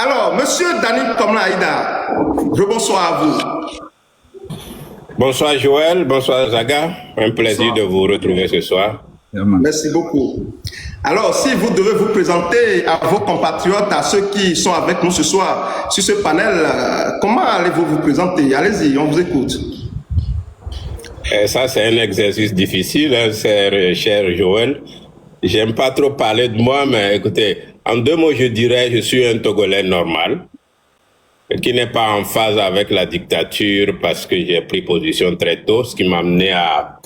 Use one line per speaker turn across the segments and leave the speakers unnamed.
Alors, monsieur Dani Komla-Aïda, rebonsoir à vous.
Bonsoir Joël, bonsoir Zaga. Un plaisir de vous retrouver ce soir.
Merci beaucoup. Alors, si vous devez vous présenter à vos compatriotes, à ceux qui sont avec nous ce soir sur ce panel, comment allez-vous vous présenter? Allez-y, on vous écoute.
Ça, c'est un exercice difficile, hein, cher Joël. J'aime pas trop parler de moi, mais écoutez, en 2 mots, je dirais je suis un Togolais normal, qui n'est pas en phase avec la dictature parce que j'ai pris position très tôt, ce qui m'a amené à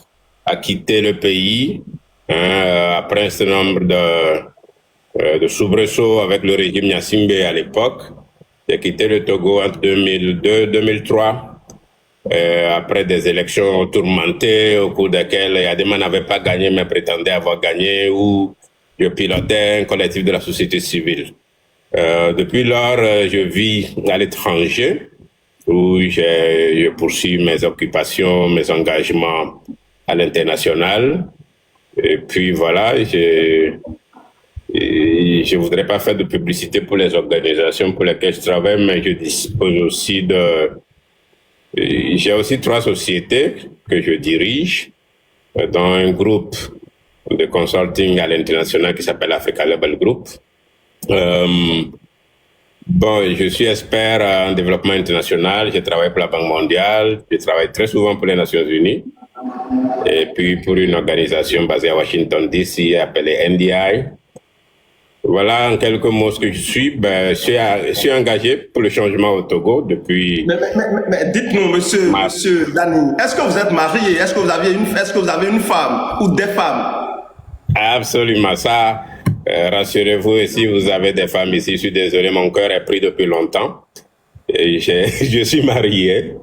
quitter le pays après un certain nombre de soubresauts avec le régime Gnassingbé à l'époque. J'ai quitté le Togo en 2002-2003. Après des élections tourmentées au cours desquelles Yadema n'avait pas gagné mais prétendait avoir gagné, où je pilotais un collectif de la société civile. Depuis lors, je vis à l'étranger où je poursuis mes occupations, mes engagements à l'international. Et puis voilà, je voudrais pas faire de publicité pour les organisations pour lesquelles je travaille, mais je dispose aussi j'ai aussi 3 sociétés que je dirige dans un groupe de consulting à l'international qui s'appelle Africa Level Group. Bon, je suis expert en développement international, je travaille pour la Banque mondiale, je travaille très souvent pour les Nations Unies et puis pour une organisation basée à Washington DC appelée NDI. Voilà en quelques mots ce que je suis. Je suis engagé pour le changement au Togo depuis...
Mais dites-nous, monsieur Dani, est-ce que vous êtes marié? Est-ce que vous avez une femme ou des femmes?
Absolument, ça, rassurez-vous, si vous avez des femmes ici, je suis désolé, mon cœur est pris depuis longtemps. Et je suis marié,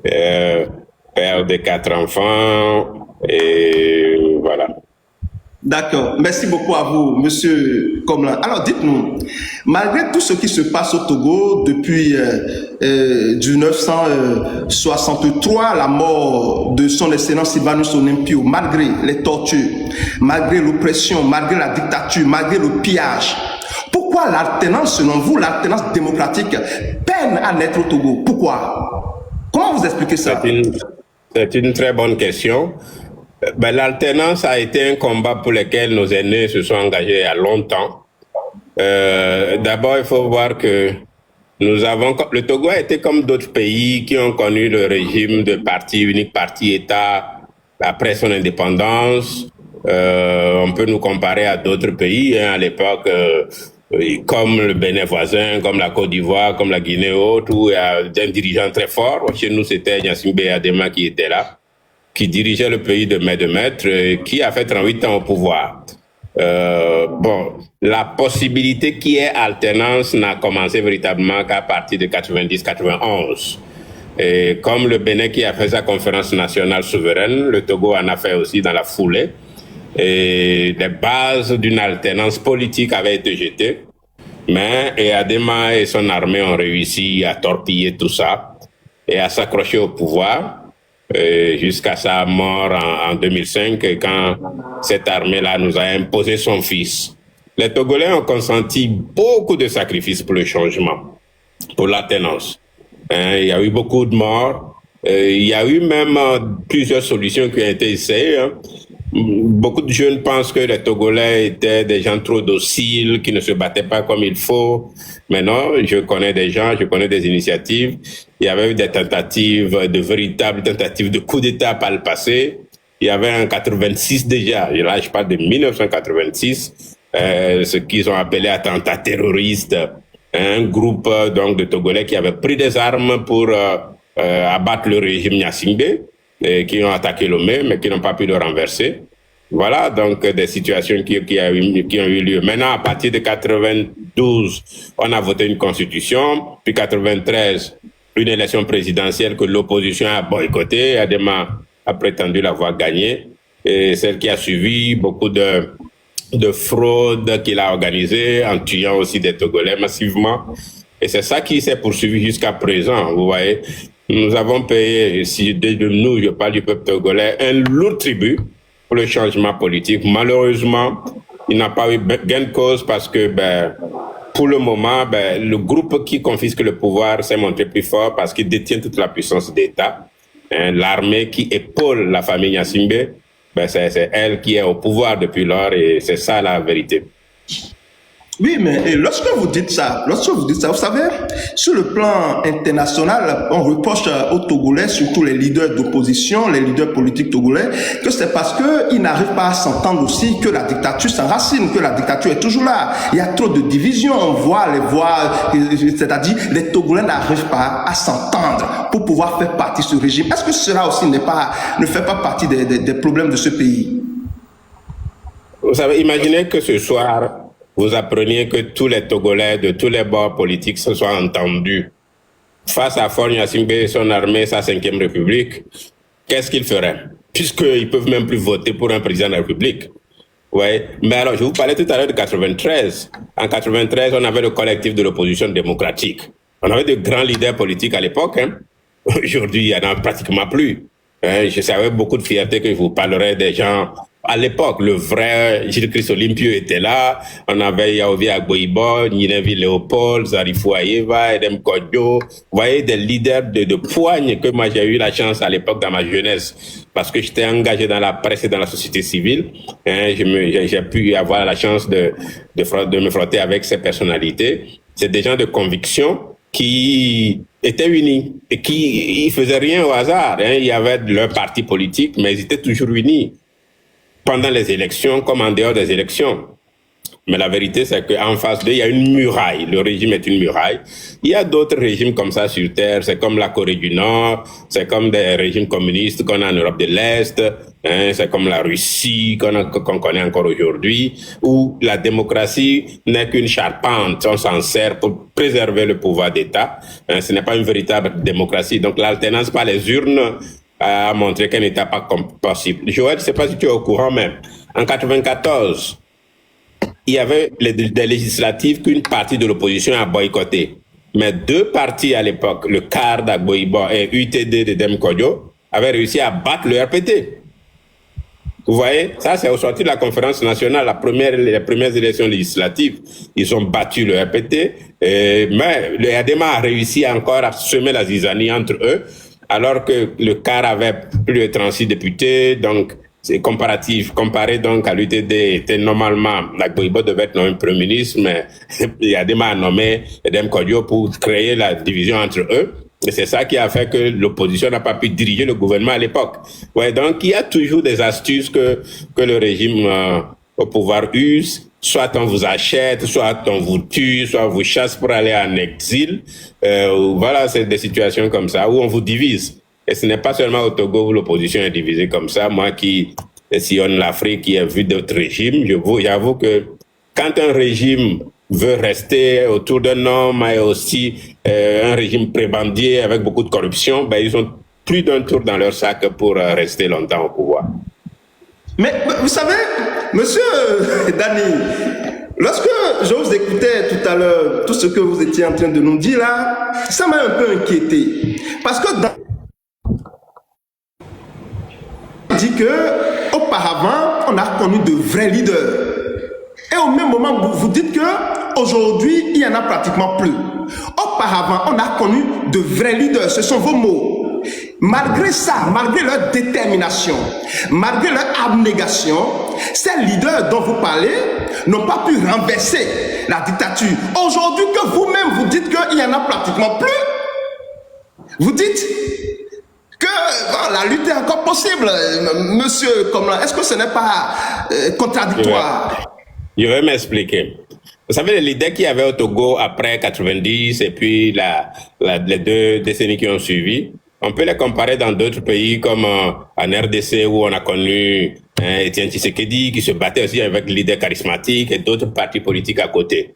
père de 4 enfants, et voilà.
D'accord. Merci beaucoup à vous, monsieur Komla. Alors, dites-nous, malgré tout ce qui se passe au Togo depuis 1963, la mort de son excellence Sylvanus Olympio, malgré les tortures, malgré l'oppression, malgré la dictature, malgré le pillage, pourquoi l'alternance, selon vous, l'alternance démocratique peine à naître au Togo? Pourquoi? Comment vous expliquez ça?
C'est une très bonne question. L'alternance a été un combat pour lequel nos aînés se sont engagés il y a longtemps. D'abord, il faut voir que le Togo a été comme d'autres pays qui ont connu le régime de parti unique, parti-État après son indépendance. On peut nous comparer à d'autres pays à l'époque, comme le Bénin voisin, comme la Côte d'Ivoire, comme la Guinée haute, où il y a un dirigeant très fort. Chez nous, c'était Gnassingbé Adema qui était là, qui dirigeait le pays de maître, qui a fait 38 ans au pouvoir. La possibilité qu'il y ait alternance n'a commencé véritablement qu'à partir de 90-91. Et comme le Bénin qui a fait sa conférence nationale souveraine, le Togo en a fait aussi dans la foulée. Et les bases d'une alternance politique avaient été jetées. Mais Adema et son armée ont réussi à torpiller tout ça et à s'accrocher au pouvoir. Jusqu'à sa mort en 2005, quand cette armée-là nous a imposé son fils. Les Togolais ont consenti beaucoup de sacrifices pour le changement, pour l'alternance. Il y a eu beaucoup de morts. Il y a eu même plusieurs solutions qui ont été essayées. Beaucoup de jeunes pensent que les Togolais étaient des gens trop dociles, qui ne se battaient pas comme il faut. Mais non, je connais des gens, je connais des initiatives. Il y avait eu des tentatives, de véritables tentatives de coup d'État par le passé. Il y avait en 86 déjà, là je parle de 1986, ce qu'ils ont appelé attentat terroriste. Un groupe donc de Togolais qui avaient pris des armes pour abattre le régime Gnassingbé, et qui ont attaqué Lomé, mais qui n'ont pas pu le renverser. Voilà donc des situations qui ont eu lieu. Maintenant, à partir de 92, on a voté une constitution, puis 93, une élection présidentielle que l'opposition a boycottée. Adema a prétendu l'avoir gagnée. Et celle qui a suivi, beaucoup de fraude qu'il a organisée, en tuant aussi des Togolais massivement. Et c'est ça qui s'est poursuivi jusqu'à présent, vous voyez. Nous avons payé, je parle du peuple togolais, un lourd tribut pour le changement politique. Malheureusement, il n'a pas eu gain de cause parce que pour le moment, le groupe qui confisque le pouvoir s'est montré plus fort parce qu'il détient toute la puissance d'État. Hein, l'armée qui épaule la famille Gnassingbé, c'est elle qui est au pouvoir depuis lors et c'est ça la vérité.
Oui, mais lorsque vous dites ça, vous savez, sur le plan international, on reproche aux Togolais, surtout les leaders d'opposition, les leaders politiques togolais, que c'est parce qu'ils n'arrivent pas à s'entendre aussi, que la dictature s'enracine, que la dictature est toujours là. Il y a trop de divisions, on voit les voix, c'est-à-dire les Togolais n'arrivent pas à s'entendre pour pouvoir faire partie de ce régime. Est-ce que cela aussi ne fait pas partie des problèmes de ce pays?
Vous savez, imaginez que ce soir, vous appreniez que tous les Togolais de tous les bords politiques se soient entendus face à Faure Gnassingbé, son armée, sa 5e République. Qu'est-ce qu'ils feraient? Puisqu'ils ne peuvent même plus voter pour un président de la République. Ouais. Mais alors, je vous parlais tout à l'heure de 93. En 93, on avait le collectif de l'opposition démocratique. On avait de grands leaders politiques à l'époque. Hein. Aujourd'hui, il n'y en a pratiquement plus. Hein. Je savais beaucoup de fierté que je vous parlerai des gens. À l'époque, le vrai Gilles-Christ Olympio était là. On avait Yaovi Agboibo, Ninevi Léopold, Zarifou Aïeva, Edem Kodjo. Vous voyez, des leaders de poigne que moi j'ai eu la chance à l'époque dans ma jeunesse. Parce que j'étais engagé dans la presse et dans la société civile. Hein, j'ai pu avoir la chance de me frotter avec ces personnalités. C'est des gens de conviction qui étaient unis et qui ne faisaient rien au hasard. Hein. Il y avait leur parti politique, mais ils étaient toujours unis. Pendant les élections comme en dehors des élections. Mais la vérité, c'est qu'en face d'eux, il y a une muraille. Le régime est une muraille. Il y a d'autres régimes comme ça sur Terre. C'est comme la Corée du Nord. C'est comme des régimes communistes qu'on a en Europe de l'Est. Hein, c'est comme la Russie qu'on connaît encore aujourd'hui, où la démocratie n'est qu'une charpente. On s'en sert pour préserver le pouvoir d'État. Hein, ce n'est pas une véritable démocratie. Donc l'alternance par les urnes a montré qu'elle n'était pas possible. Joël, je ne sais pas si tu es au courant, mais en 94, il y avait des législatives qu'une partie de l'opposition a boycotté. Mais 2 partis à l'époque, le CAR d'Agboibo et UTD de Dem Kodjo, avaient réussi à battre le RPT. Vous voyez, ça c'est au sorti de la conférence nationale, les premières élections législatives. Ils ont battu le RPT, mais le ADEMA a réussi encore à semer la zizanie entre eux, alors que le CAR avait plus de 36 députés, donc c'est comparé donc à l'UTD, normalement, Agboibo devait être nommé Premier ministre, mais Yadema a nommé Edem Kodjo pour créer la division entre eux. Et c'est ça qui a fait que l'opposition n'a pas pu diriger le gouvernement à l'époque. Ouais, donc il y a toujours des astuces que le régime au pouvoir use. Soit on vous achète, soit on vous tue, soit on vous chasse pour aller en exil. Voilà, c'est des situations comme ça où on vous divise. Et ce n'est pas seulement au Togo où l'opposition est divisée comme ça. Moi qui sillonne l'Afrique, qui ai vu d'autres régimes, j'avoue que quand un régime veut rester autour d'un homme et aussi un régime prébendier avec beaucoup de corruption, ils ont plus d'un tour dans leur sac pour rester longtemps au pouvoir.
Mais vous savez, monsieur Dani, lorsque je vous écoutais tout à l'heure, tout ce que vous étiez en train de nous dire là, ça m'a un peu inquiété. Parce que on dit que auparavant, on a connu de vrais leaders. Et au même moment, vous dites que aujourd'hui, il n'y en a pratiquement plus. Auparavant, on a connu de vrais leaders. Ce sont vos mots. Malgré ça, malgré leur détermination, malgré leur abnégation, ces leaders dont vous parlez n'ont pas pu renverser la dictature. Aujourd'hui, que vous-même vous dites qu'il n'y en a pratiquement plus, vous dites que la lutte est encore possible. Monsieur Komlan, est-ce que ce n'est pas contradictoire?
Je vais m'expliquer. Vous savez, les leaders qu'il y avait au Togo après 90 et puis les 2 décennies qui ont suivi, on peut les comparer dans d'autres pays comme en RDC où on a connu Étienne Tshisekedi qui se battait aussi avec les leaders charismatiques et d'autres partis politiques à côté.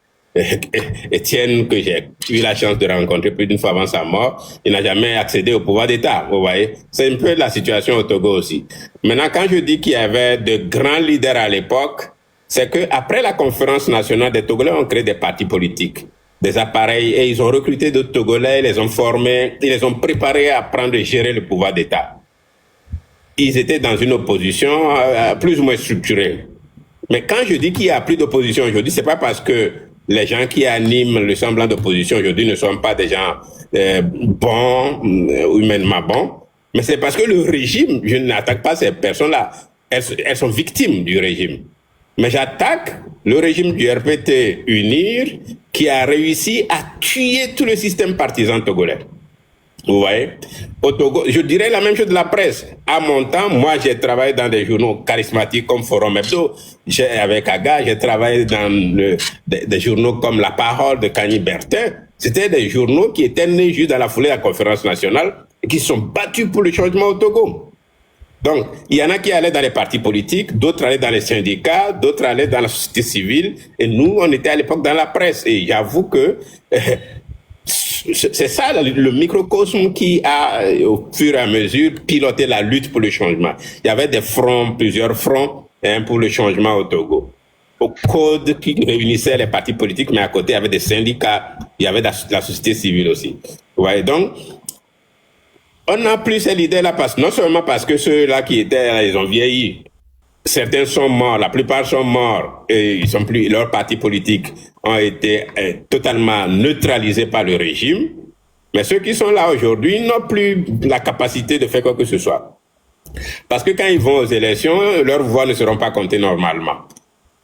Étienne, que j'ai eu la chance de rencontrer plus d'une fois avant sa mort, il n'a jamais accédé au pouvoir d'État, vous voyez. C'est un peu la situation au Togo aussi. Maintenant, quand je dis qu'il y avait de grands leaders à l'époque, c'est qu'après la conférence nationale, des Togolais ont créé des partis politiques, des appareils, et ils ont recruté d'autres Togolais, ils les ont formés, ils les ont préparés à prendre et gérer le pouvoir d'État. Ils étaient dans une opposition plus ou moins structurée. Mais quand je dis qu'il n'y a plus d'opposition aujourd'hui, c'est pas parce que les gens qui animent le semblant d'opposition aujourd'hui ne sont pas des gens bons, humainement bons, mais c'est parce que le régime, je n'attaque pas ces personnes-là, elles sont victimes du régime. Mais j'attaque le régime du RPT UNIR qui a réussi à tuer tout le système partisan togolais. Vous voyez, au Togo, je dirais la même chose de la presse. À mon temps, moi, j'ai travaillé dans des journaux charismatiques comme Forum Hebdo. Avec Aga, j'ai travaillé dans des journaux comme La Parole de Kani Bertin. C'était des journaux qui étaient nés juste dans la foulée de la conférence nationale et qui sont battus pour le changement au Togo. Donc, il y en a qui allaient dans les partis politiques, d'autres allaient dans les syndicats, d'autres allaient dans la société civile. Et nous, on était à l'époque dans la presse. Et j'avoue que c'est ça le microcosme qui a, au fur et à mesure, piloté la lutte pour le changement. Il y avait des fronts, plusieurs fronts pour le changement au Togo. Au code qui réunissait les partis politiques, mais à côté, il y avait des syndicats, il y avait la société civile aussi. Ouais, donc, on n'a plus cette idée-là, non seulement parce que ceux-là qui étaient là, ils ont vieilli. Certains sont morts, la plupart sont morts et ils sont plus, leurs partis politiques ont été totalement neutralisés par le régime. Mais ceux qui sont là aujourd'hui n'ont plus la capacité de faire quoi que ce soit. Parce que quand ils vont aux élections, leurs voix ne seront pas comptées normalement.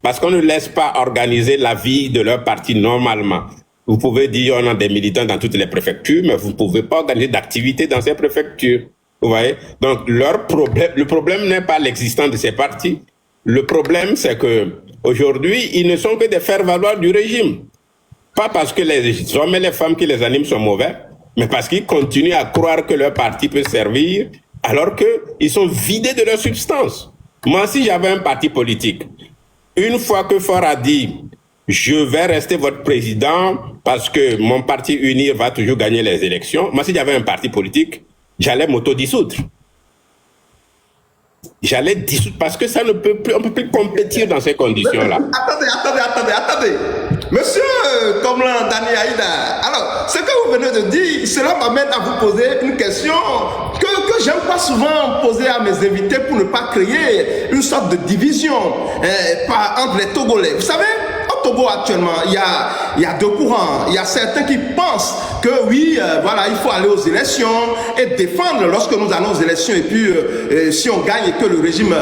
Parce qu'on ne laisse pas organiser la vie de leur parti normalement. Vous pouvez dire on a des militants dans toutes les préfectures, mais vous ne pouvez pas organiser d'activités dans ces préfectures. Vous voyez? Donc, le problème n'est pas l'existence de ces partis. Le problème, c'est que aujourd'hui, ils ne sont que des faire-valoir du régime. Pas parce que les hommes et les femmes qui les animent sont mauvais, mais parce qu'ils continuent à croire que leur parti peut servir, alors qu'ils sont vidés de leur substance. Moi, si j'avais un parti politique, une fois que Faure a dit « Je vais rester votre président parce que mon parti UNIR va toujours gagner les élections », moi, si j'avais un parti politique, j'allais m'auto-dissoudre. J'allais dissoudre parce que ça ne peut plus, on ne peut plus compétir dans ces conditions-là.
Attendez. Monsieur Komlan Dani Aïda, alors, ce que vous venez de dire, cela m'amène à vous poser une question que j'aime pas souvent poser à mes invités pour ne pas créer une sorte de division entre les Togolais. Vous savez, au Togo actuellement, il y a deux courants. Il y a certains qui pensent que oui, voilà, il faut aller aux élections et défendre lorsque nous allons aux élections. Et puis, si on gagne et que le régime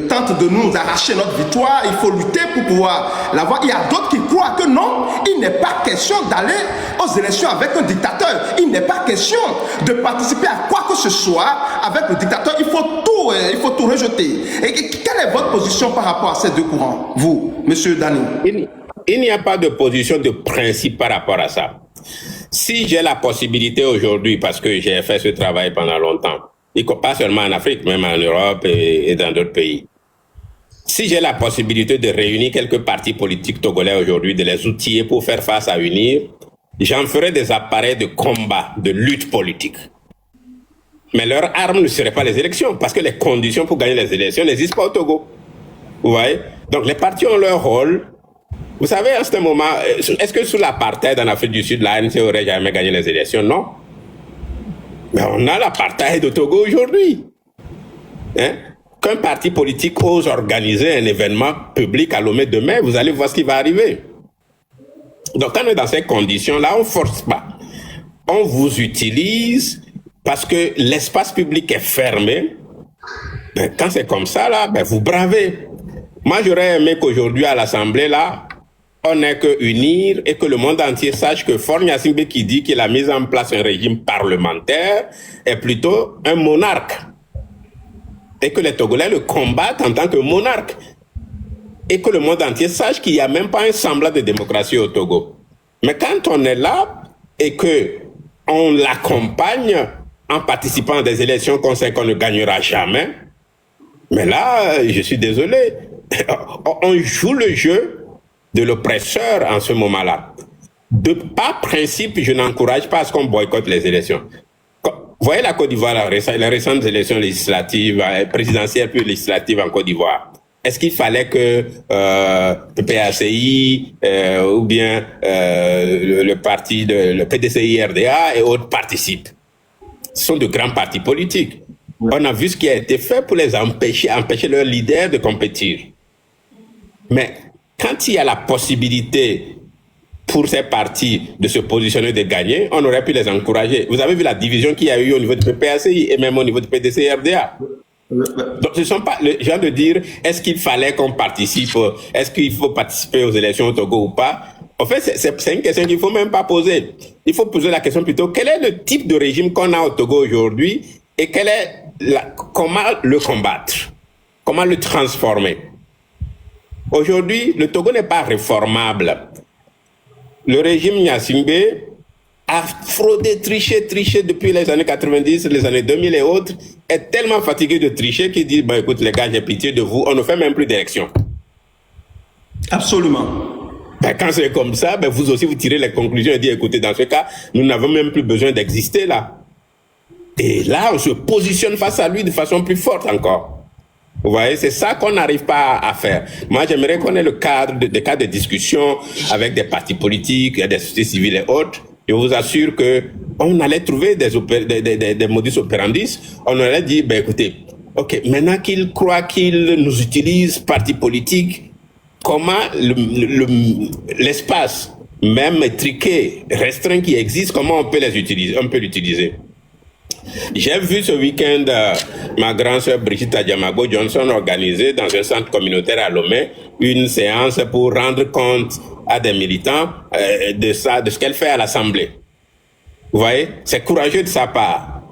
tente de nous arracher notre victoire, il faut lutter pour pouvoir l'avoir. Il y a d'autres qui croient que non, il n'est pas question d'aller aux élections avec un dictateur. Il n'est pas question de participer à quoi que ce soit avec le dictateur. Il faut tout rejeter. Et quelle est votre position par rapport à ces deux courants, vous, monsieur Dani?
Il n'y a pas de position de principe par rapport à ça. Si j'ai la possibilité aujourd'hui, parce que j'ai fait ce travail pendant longtemps, et pas seulement en Afrique, même en Europe et dans d'autres pays, si j'ai la possibilité de réunir quelques partis politiques togolais aujourd'hui, de les outiller pour faire face à UNIR, j'en ferai des appareils de combat, de lutte politique. Mais leur arme ne serait pas les élections, parce que les conditions pour gagner les élections n'existent pas au Togo. Vous voyez? Donc les partis ont leur rôle. Vous savez, à ce moment, est-ce que sous l'apartheid en Afrique du Sud, l'ANC aurait jamais gagné les élections? Non. Mais on a l'apartheid au Togo aujourd'hui. Hein? Qu'un parti politique ose organiser un événement public à Lomé demain, vous allez voir ce qui va arriver. Donc quand on est dans ces conditions-là, on ne force pas. On vous utilise parce que l'espace public est fermé. Ben, quand c'est comme ça, là, ben, vous bravez. Moi, j'aurais aimé qu'aujourd'hui, à l'Assemblée, là, on n'ait que unir et que le monde entier sache que Faure Gnassingbé qui dit qu'il a mis en place un régime parlementaire est plutôt un monarque. Et que les Togolais le combattent en tant que monarque. Et que le monde entier sache qu'il n'y a même pas un semblant de démocratie au Togo. Mais quand on est là et qu'on l'accompagne en participant à des élections qu'on sait qu'on ne gagnera jamais, mais là, je suis désolé, on joue le jeu de l'oppresseur en ce moment-là. Par principe, je n'encourage pas à ce qu'on boycotte les élections. Vous voyez la Côte d'Ivoire, les récentes élections législatives, présidentielles puis législatives en Côte d'Ivoire. Est-ce qu'il fallait que le PACI ou bien le parti le PDCI-RDA et autres participent? Ce sont de grands partis politiques. On a vu ce qui a été fait pour les empêcher leurs leaders de compétir. Mais quand il y a la possibilité pour ces partis de se positionner, de gagner, on aurait pu les encourager. Vous avez vu la division qu'il y a eu au niveau du PPACI et même au niveau du PDC-RDA. Donc, ce sont pas, je viens de dire, est-ce qu'il fallait qu'on participe, est-ce qu'il faut participer aux élections au Togo ou pas? En fait, c'est une question qu'il faut même pas poser. Il faut poser la question plutôt, quel est le type de régime qu'on a au Togo aujourd'hui et comment le combattre? Comment le transformer? Aujourd'hui, le Togo n'est pas réformable. Le régime Gnassingbé a fraudé, triché depuis les années 90, les années 2000 et autres, est tellement fatigué de tricher qu'il dit, bah, écoute les gars, j'ai pitié de vous, on ne fait même plus d'élections.
Absolument.
Ben, quand c'est comme ça, ben, vous aussi vous tirez les conclusions et dites, écoutez, dans ce cas, nous n'avons même plus besoin d'exister là. Et là, on se positionne face à lui de façon plus forte encore. Vous voyez, c'est ça qu'on n'arrive pas à faire. Moi, j'aimerais qu'on ait des cadres de discussion avec des partis politiques, des sociétés civiles et autres. Je vous assure que on allait trouver des modus operandi. On allait dire, ben écoutez, ok, maintenant qu'ils croient qu'ils nous utilisent, partis politiques, comment l'espace, même étriqué, restreint qui existe, comment on peut l'utiliser. J'ai vu ce week-end ma grande sœur Brigitte Adjamago Johnson organiser dans un centre communautaire à Lomé une séance pour rendre compte à des militants de ce qu'elle fait à l'Assemblée. Vous voyez, c'est courageux de sa part.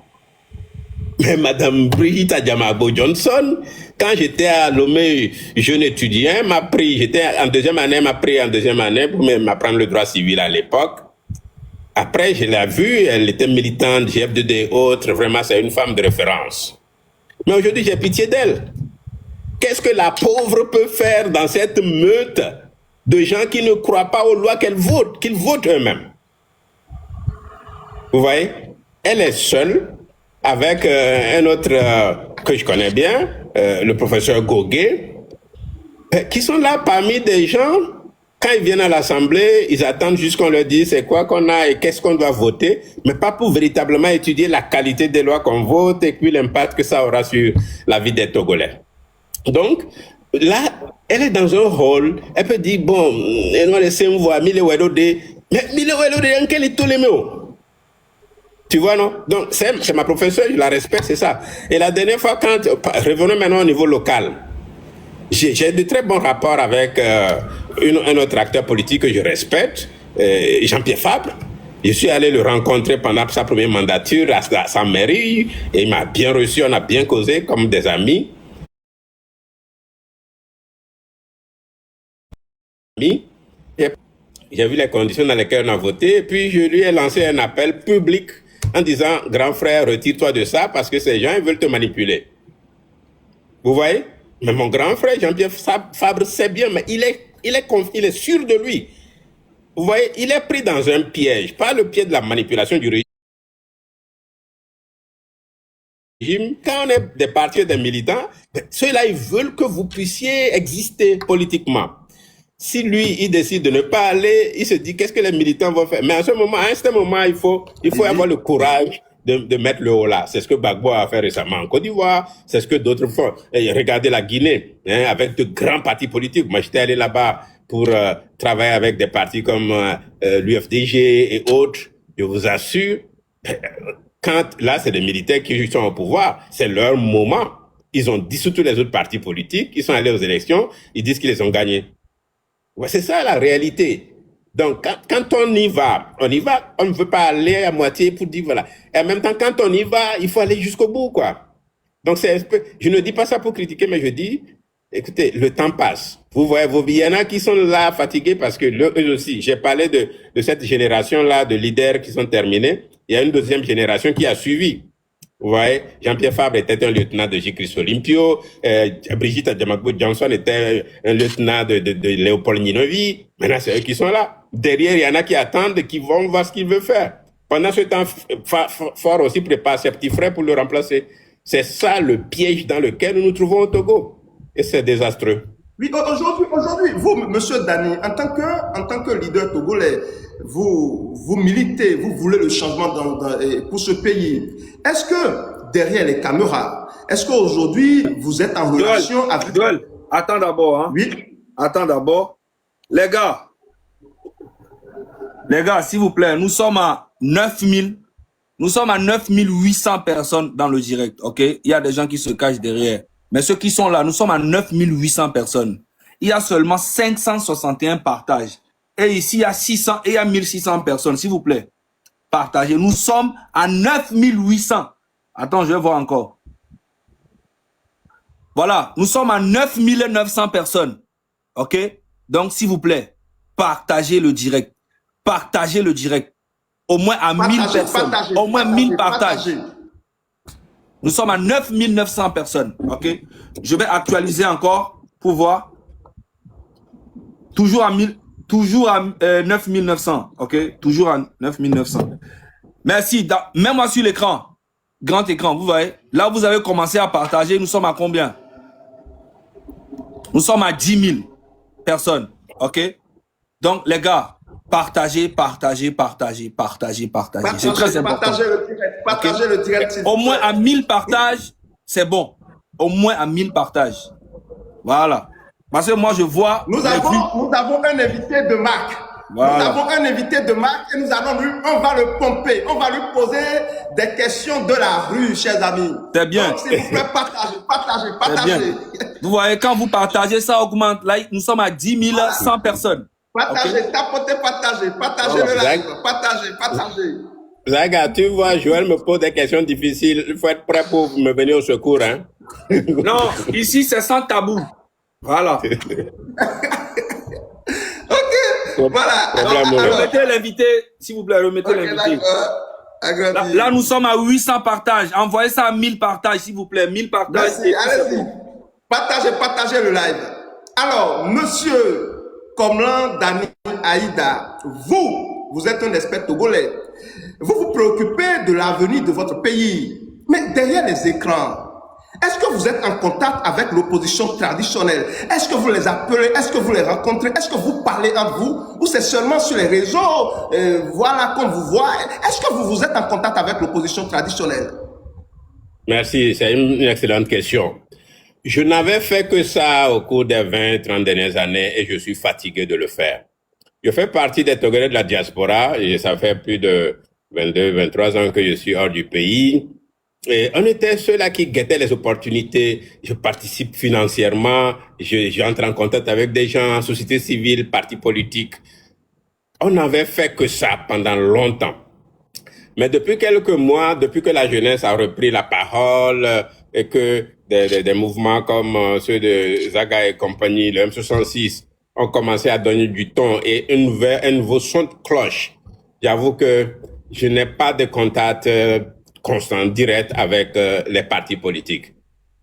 Mais Madame Brigitte Adjamago Johnson, quand j'étais à Lomé, jeune étudiant, j'étais en deuxième année pour m'apprendre le droit civil à l'époque. Après, je l'ai vue, elle était militante, GF2D et autres, vraiment, c'est une femme de référence. Mais aujourd'hui, j'ai pitié d'elle. Qu'est-ce que la pauvre peut faire dans cette meute de gens qui ne croient pas aux lois qu'ils votent eux-mêmes? Vous voyez? Elle est seule avec un autre que je connais bien, le professeur Goguet, qui sont là parmi des gens. Quand ils viennent à l'Assemblée, ils attendent juste qu'on leur dise c'est quoi qu'on a et qu'est-ce qu'on doit voter, mais pas pour véritablement étudier la qualité des lois qu'on vote et puis l'impact que ça aura sur la vie des Togolais. Donc, là, elle est dans un rôle, elle peut dire, bon, elle va laisser me voir, mais tu vois, non? Donc, c'est ma professeure, je la respecte, c'est ça. Et la dernière fois, revenons maintenant au niveau local. J'ai de très bons rapports avec un autre acteur politique que je respecte, Jean-Pierre Fabre. Je suis allé le rencontrer pendant sa première mandature à sa mairie et il m'a bien reçu, on a bien causé comme des amis. J'ai vu les conditions dans lesquelles on a voté et puis je lui ai lancé un appel public en disant « Grand frère, retire-toi de ça parce que ces gens ils veulent te manipuler. » Vous voyez? Mais mon grand frère Jean-Pierre Fabre sait bien, mais il est sûr de lui. Vous voyez, il est pris dans un piège, pas le piège de la manipulation du régime. Quand on est des partis et des militants, ceux-là, ils veulent que vous puissiez exister politiquement. Si lui, il décide de ne pas aller, il se dit qu'est-ce que les militants vont faire. Mais à un certain moment, il faut avoir le courage de mettre le haut là. C'est ce que Gbagbo a fait récemment en Côte d'Ivoire, c'est ce que d'autres font. Et regardez la Guinée, avec de grands partis politiques. Moi, j'étais allé là-bas pour travailler avec des partis comme l'UFDG et autres. Je vous assure, là, c'est des militaires qui sont au pouvoir, c'est leur moment. Ils ont dissous tous les autres partis politiques, ils sont allés aux élections, ils disent qu'ils les ont gagnés. Ouais, c'est ça la réalité. Donc, quand on y va, on ne veut pas aller à moitié pour dire voilà. Et en même temps, quand on y va, il faut aller jusqu'au bout, quoi. Donc, je ne dis pas ça pour critiquer, mais je dis, écoutez, le temps passe. Vous voyez, il y en a qui sont là fatigués parce que eux aussi, j'ai parlé de cette génération-là de leaders qui sont terminés. Il y a une deuxième génération qui a suivi. Vous voyez, Jean-Pierre Fabre était un lieutenant de J. Olympio, Brigitte Adjamago Johnson était un lieutenant de Léopold Ninovi. Maintenant, c'est eux qui sont là. Derrière, il y en a qui attendent, qui vont voir ce qu'il veut faire. Pendant ce temps, Fort aussi prépare ses petits frères pour le remplacer. C'est ça le piège dans lequel nous nous trouvons au Togo. Et c'est désastreux.
Oui, aujourd'hui, vous, monsieur Dani, en tant que leader togolais, vous militez, vous voulez le changement pour ce pays. Est-ce que derrière les caméras, est-ce qu'aujourd'hui vous êtes en relation avec...
Joël, attends d'abord. Hein.
Oui.
Attends d'abord. Les gars, Les gars, s'il vous plaît, nous sommes à 9000. Nous sommes à 9800 personnes dans le direct, ok? Il y a des gens qui se cachent derrière. Mais ceux qui sont là, nous sommes à 9800 personnes. Il y a seulement 561 partages. Et ici, il y a 600 et il y a 1600 personnes, s'il vous plaît. Partagez. Nous sommes à 9800. Attends, je vais voir encore. Voilà, nous sommes à 9900 personnes. Ok? Donc, s'il vous plaît, partagez le direct. Partagez le direct. Au moins à 1000 personnes. Au moins 1000 partages. Nous sommes à 9900 personnes. Ok? Je vais actualiser encore pour voir. Toujours à 9900. Ok? Toujours à 9900. Merci. Mets-moi sur l'écran. Grand écran, vous voyez? Là, vous avez commencé à partager. Nous sommes à combien? Nous sommes à 10 000 personnes. OK? Donc, les gars, partagez, partagez, partagez, partagez, partagez. C'est très important.
Partagez le direct. Partagez le direct.
Au moins à 1000 partages, c'est bon. Au moins à 1000 partages. Voilà. Parce que moi, je vois...
Nous avons un invité de marque. Voilà. Nous avons un invité de marque et on va le pomper. On va lui poser des questions de la rue, chers amis.
C'est bien.
Donc, s'il vous plaît, partagez.
Vous voyez, quand vous partagez, ça augmente. Là, nous sommes à 10 100 personnes.
Partagez, okay. Tapotez, partagez le live. Partagez.
Zaga, tu vois, Joël me pose des questions difficiles. Il faut être prêt pour me venir au secours, hein.
Non, ici, c'est sans tabou. Voilà.
Voilà.
Remettez l'invité, s'il vous plaît, remettez l'invité. Là, nous sommes à 800 partages. Envoyez ça à 1000 partages, s'il vous plaît. 1000 partages.
Merci, allez-y. Partagez le live. Alors, monsieur Komlan Dani Aïda, vous êtes un expert togolais. Vous vous préoccupez de l'avenir de votre pays. Mais derrière les écrans, est-ce que vous êtes en contact avec l'opposition traditionnelle? Est-ce que vous les appelez? Est-ce que vous les rencontrez? Est-ce que vous parlez entre vous? Ou c'est seulement sur les réseaux? Voilà qu'on vous voit. Est-ce que vous êtes en contact avec l'opposition traditionnelle?
Merci, c'est une excellente question. Je n'avais fait que ça au cours des 20-30 dernières années et je suis fatigué de le faire. Je fais partie des Togolais de la diaspora et ça fait plus de 22-23 ans que je suis hors du pays. Et on était ceux-là qui guettaient les opportunités. Je participe financièrement, j'entre en contact avec des gens, société civile, partis politiques. On n'avait fait que ça pendant longtemps. Mais depuis quelques mois, depuis que la jeunesse a repris la parole et que des mouvements comme ceux de Zaga et compagnie, le M66, ont commencé à donner du ton et un nouveau son de cloche, j'avoue que je n'ai pas de contact constant, direct avec les partis politiques.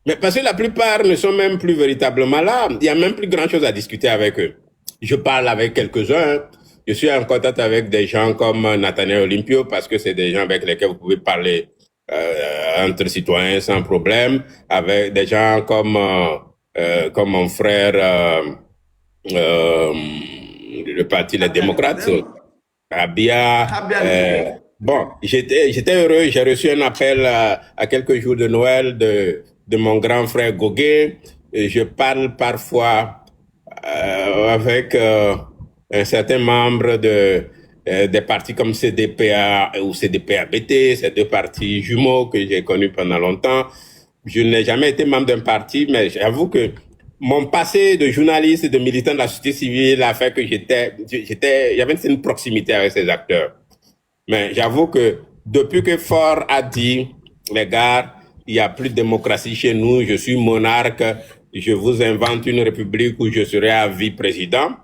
Mais parce que la plupart ne sont même plus véritablement là, il n'y a même plus grand-chose à discuter avec eux. Je parle avec quelques-uns, je suis en contact avec des gens comme Nathaniel Olympio parce que c'est des gens avec lesquels vous pouvez parler entre citoyens sans problème, avec des gens comme mon frère le parti Les Démocrates, Abia. Bon, j'étais heureux, j'ai reçu un appel à quelques jours de Noël de mon grand frère Gogué. Et je parle parfois avec un certain membre des partis comme CDPA ou CDPA-BT, ces deux partis jumeaux que j'ai connus pendant longtemps. Je n'ai jamais été membre d'un parti, mais j'avoue que mon passé de journaliste et de militant de la société civile a fait que il y avait une proximité avec ces acteurs. Mais j'avoue que depuis que Faure a dit, les gars, il n'y a plus de démocratie chez nous, je suis monarque, je vous invente une république où je serai à vie président,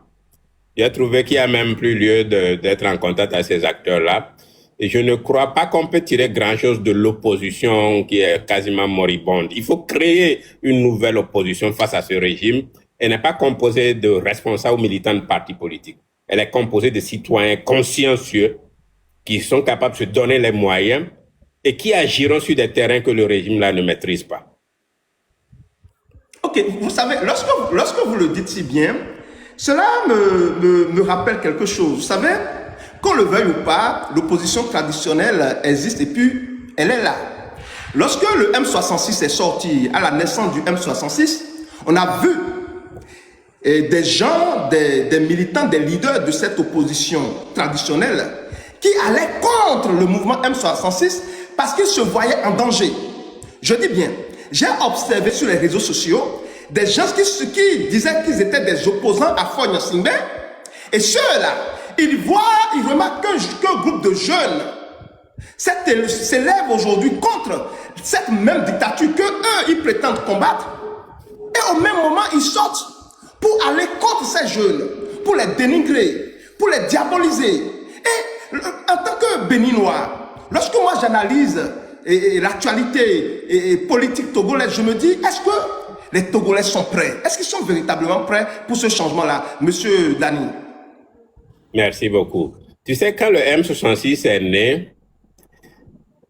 j'ai trouvé qu'il n'y a même plus lieu d'être en contact avec ces acteurs-là. Et je ne crois pas qu'on peut tirer grand-chose de l'opposition qui est quasiment moribonde. Il faut créer une nouvelle opposition face à ce régime. Elle n'est pas composée de responsables ou militants de partis politiques. Elle est composée de citoyens consciencieux qui sont capables de se donner les moyens et qui agiront sur des terrains que le régime-là ne maîtrise pas.
Ok, vous savez, lorsque vous le dites si bien, cela me rappelle quelque chose. Vous savez, qu'on le veuille ou pas, l'opposition traditionnelle existe et puis elle est là. Lorsque le M66 est sorti à la naissance du M66, on a vu et des gens, des militants, des leaders de cette opposition traditionnelle qui allaient contre le mouvement M66 parce qu'ils se voyaient en danger. Je dis bien, j'ai observé sur les réseaux sociaux des gens qui disaient qu'ils étaient des opposants à Faure Gnassingbé, et ceux-là, ils remarquent qu'un groupe de jeunes s'élève aujourd'hui contre cette même dictature que eux ils prétendent combattre, et au même moment ils sortent pour aller contre ces jeunes, pour les dénigrer, pour les diaboliser. Et en tant que Béninois, lorsque moi j'analyse l'actualité politique togolaise, je me dis, est-ce que les Togolais sont prêts? Est-ce qu'ils sont véritablement prêts pour ce changement-là, Monsieur Dani?
Merci beaucoup. Tu sais, quand le M66 est né,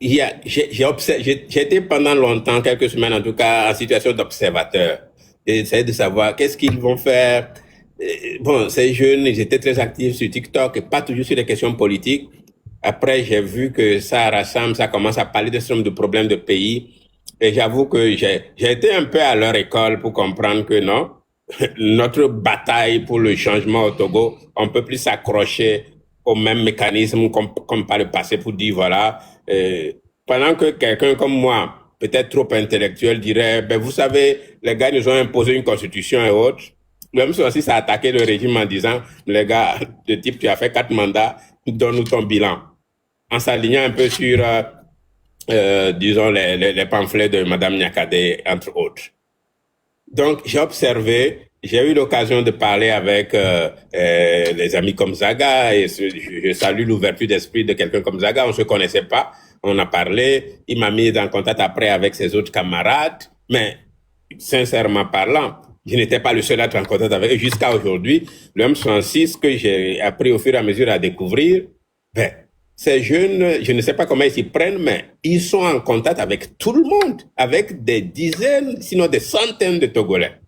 j'ai été pendant longtemps, quelques semaines en tout cas, en situation d'observateur. J'essayais de savoir qu'est-ce qu'ils vont faire. Bon, ces jeunes, ils étaient très actifs sur TikTok et pas toujours sur les questions politiques. Après, j'ai vu que ça rassemble, ça commence à parler d'un certain nombre de problèmes de pays. Et j'avoue que j'ai été un peu à leur école pour comprendre que non, notre bataille pour le changement au Togo, on peut plus s'accrocher au même mécanisme comme par le passé pour dire voilà, pendant que quelqu'un comme moi, peut-être trop intellectuel, dirait, ben vous savez, les gars nous ont imposé une constitution et autres. Même si aussi ça a attaqué le régime en disant, les gars, de type tu as fait 4 mandats, donne-nous ton bilan. En s'alignant un peu sur, disons, les pamphlets de Madame Nyakade, entre autres. Donc, j'ai observé, j'ai eu l'occasion de parler avec les amis comme Zaga, et je salue l'ouverture d'esprit de quelqu'un comme Zaga. On se connaissait pas, on a parlé, il m'a mis en contact après avec ses autres camarades, mais sincèrement parlant, je n'étais pas le seul à être en contact avec eux jusqu'à aujourd'hui. Le M66 que j'ai appris au fur et à mesure à découvrir, ben, ces jeunes, je ne sais pas comment ils s'y prennent, mais ils sont en contact avec tout le monde, avec des dizaines, sinon des centaines de Togolais,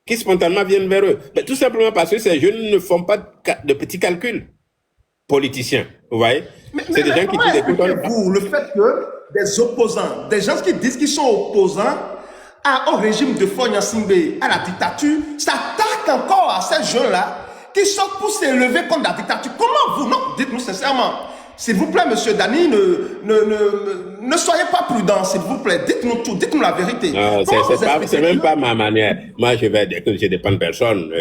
qui spontanément viennent vers eux. Mais tout simplement parce que ces jeunes ne font pas de petits calculs politiciens, vous voyez.
C'est des gens qui disent... Expliquez-vous le fait que des opposants, des gens qui disent qu'ils sont opposants au régime de Faure Gnassingbé, à la dictature, s'attaquent encore à ces jeunes-là qui sont pour s'élever contre la dictature. Comment vous... Non, dites-nous sincèrement. S'il vous plaît, Monsieur Dani, ne soyez pas prudent, s'il vous plaît. Dites-nous tout, dites-nous la vérité.
Non, c'est même pas ma manière. Moi, je dépends de personne.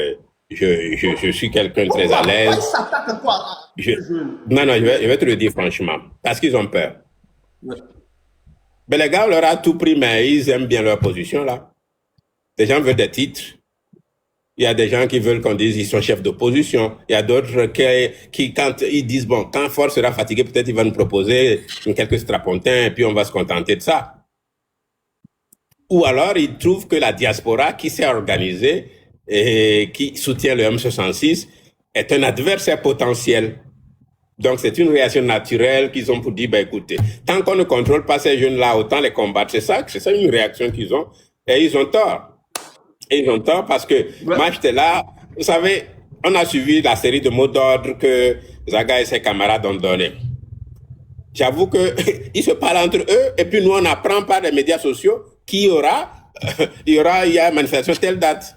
Je suis quelqu'un de très à l'aise.
Ils s'attaquent encore
Non, je vais te le dire franchement. Parce qu'ils ont peur.
Ouais.
Mais les gars, on leur a tout pris, mais ils aiment bien leur position, là. Les gens veulent des titres. Il y a des gens qui veulent qu'on dise qu'ils sont chefs d'opposition. Il y a d'autres qui, quand ils disent, bon, quand Faure sera fatigué, peut-être il va nous proposer quelques strapontins et puis on va se contenter de ça. Ou alors, ils trouvent que la diaspora qui s'est organisée et qui soutient le M66 est un adversaire potentiel. Donc, c'est une réaction naturelle qu'ils ont pour dire, ben, écoutez, tant qu'on ne contrôle pas ces jeunes-là, autant les combattre. C'est ça une réaction qu'ils ont. Et ils ont tort. Et ils ont tort parce que moi, j'étais là. Vous savez, on a suivi la série de mots d'ordre que Zaga et ses camarades ont donné. J'avoue que ils se parlent entre eux et puis nous, on apprend par les médias sociaux qu'il y a une manifestation telle date.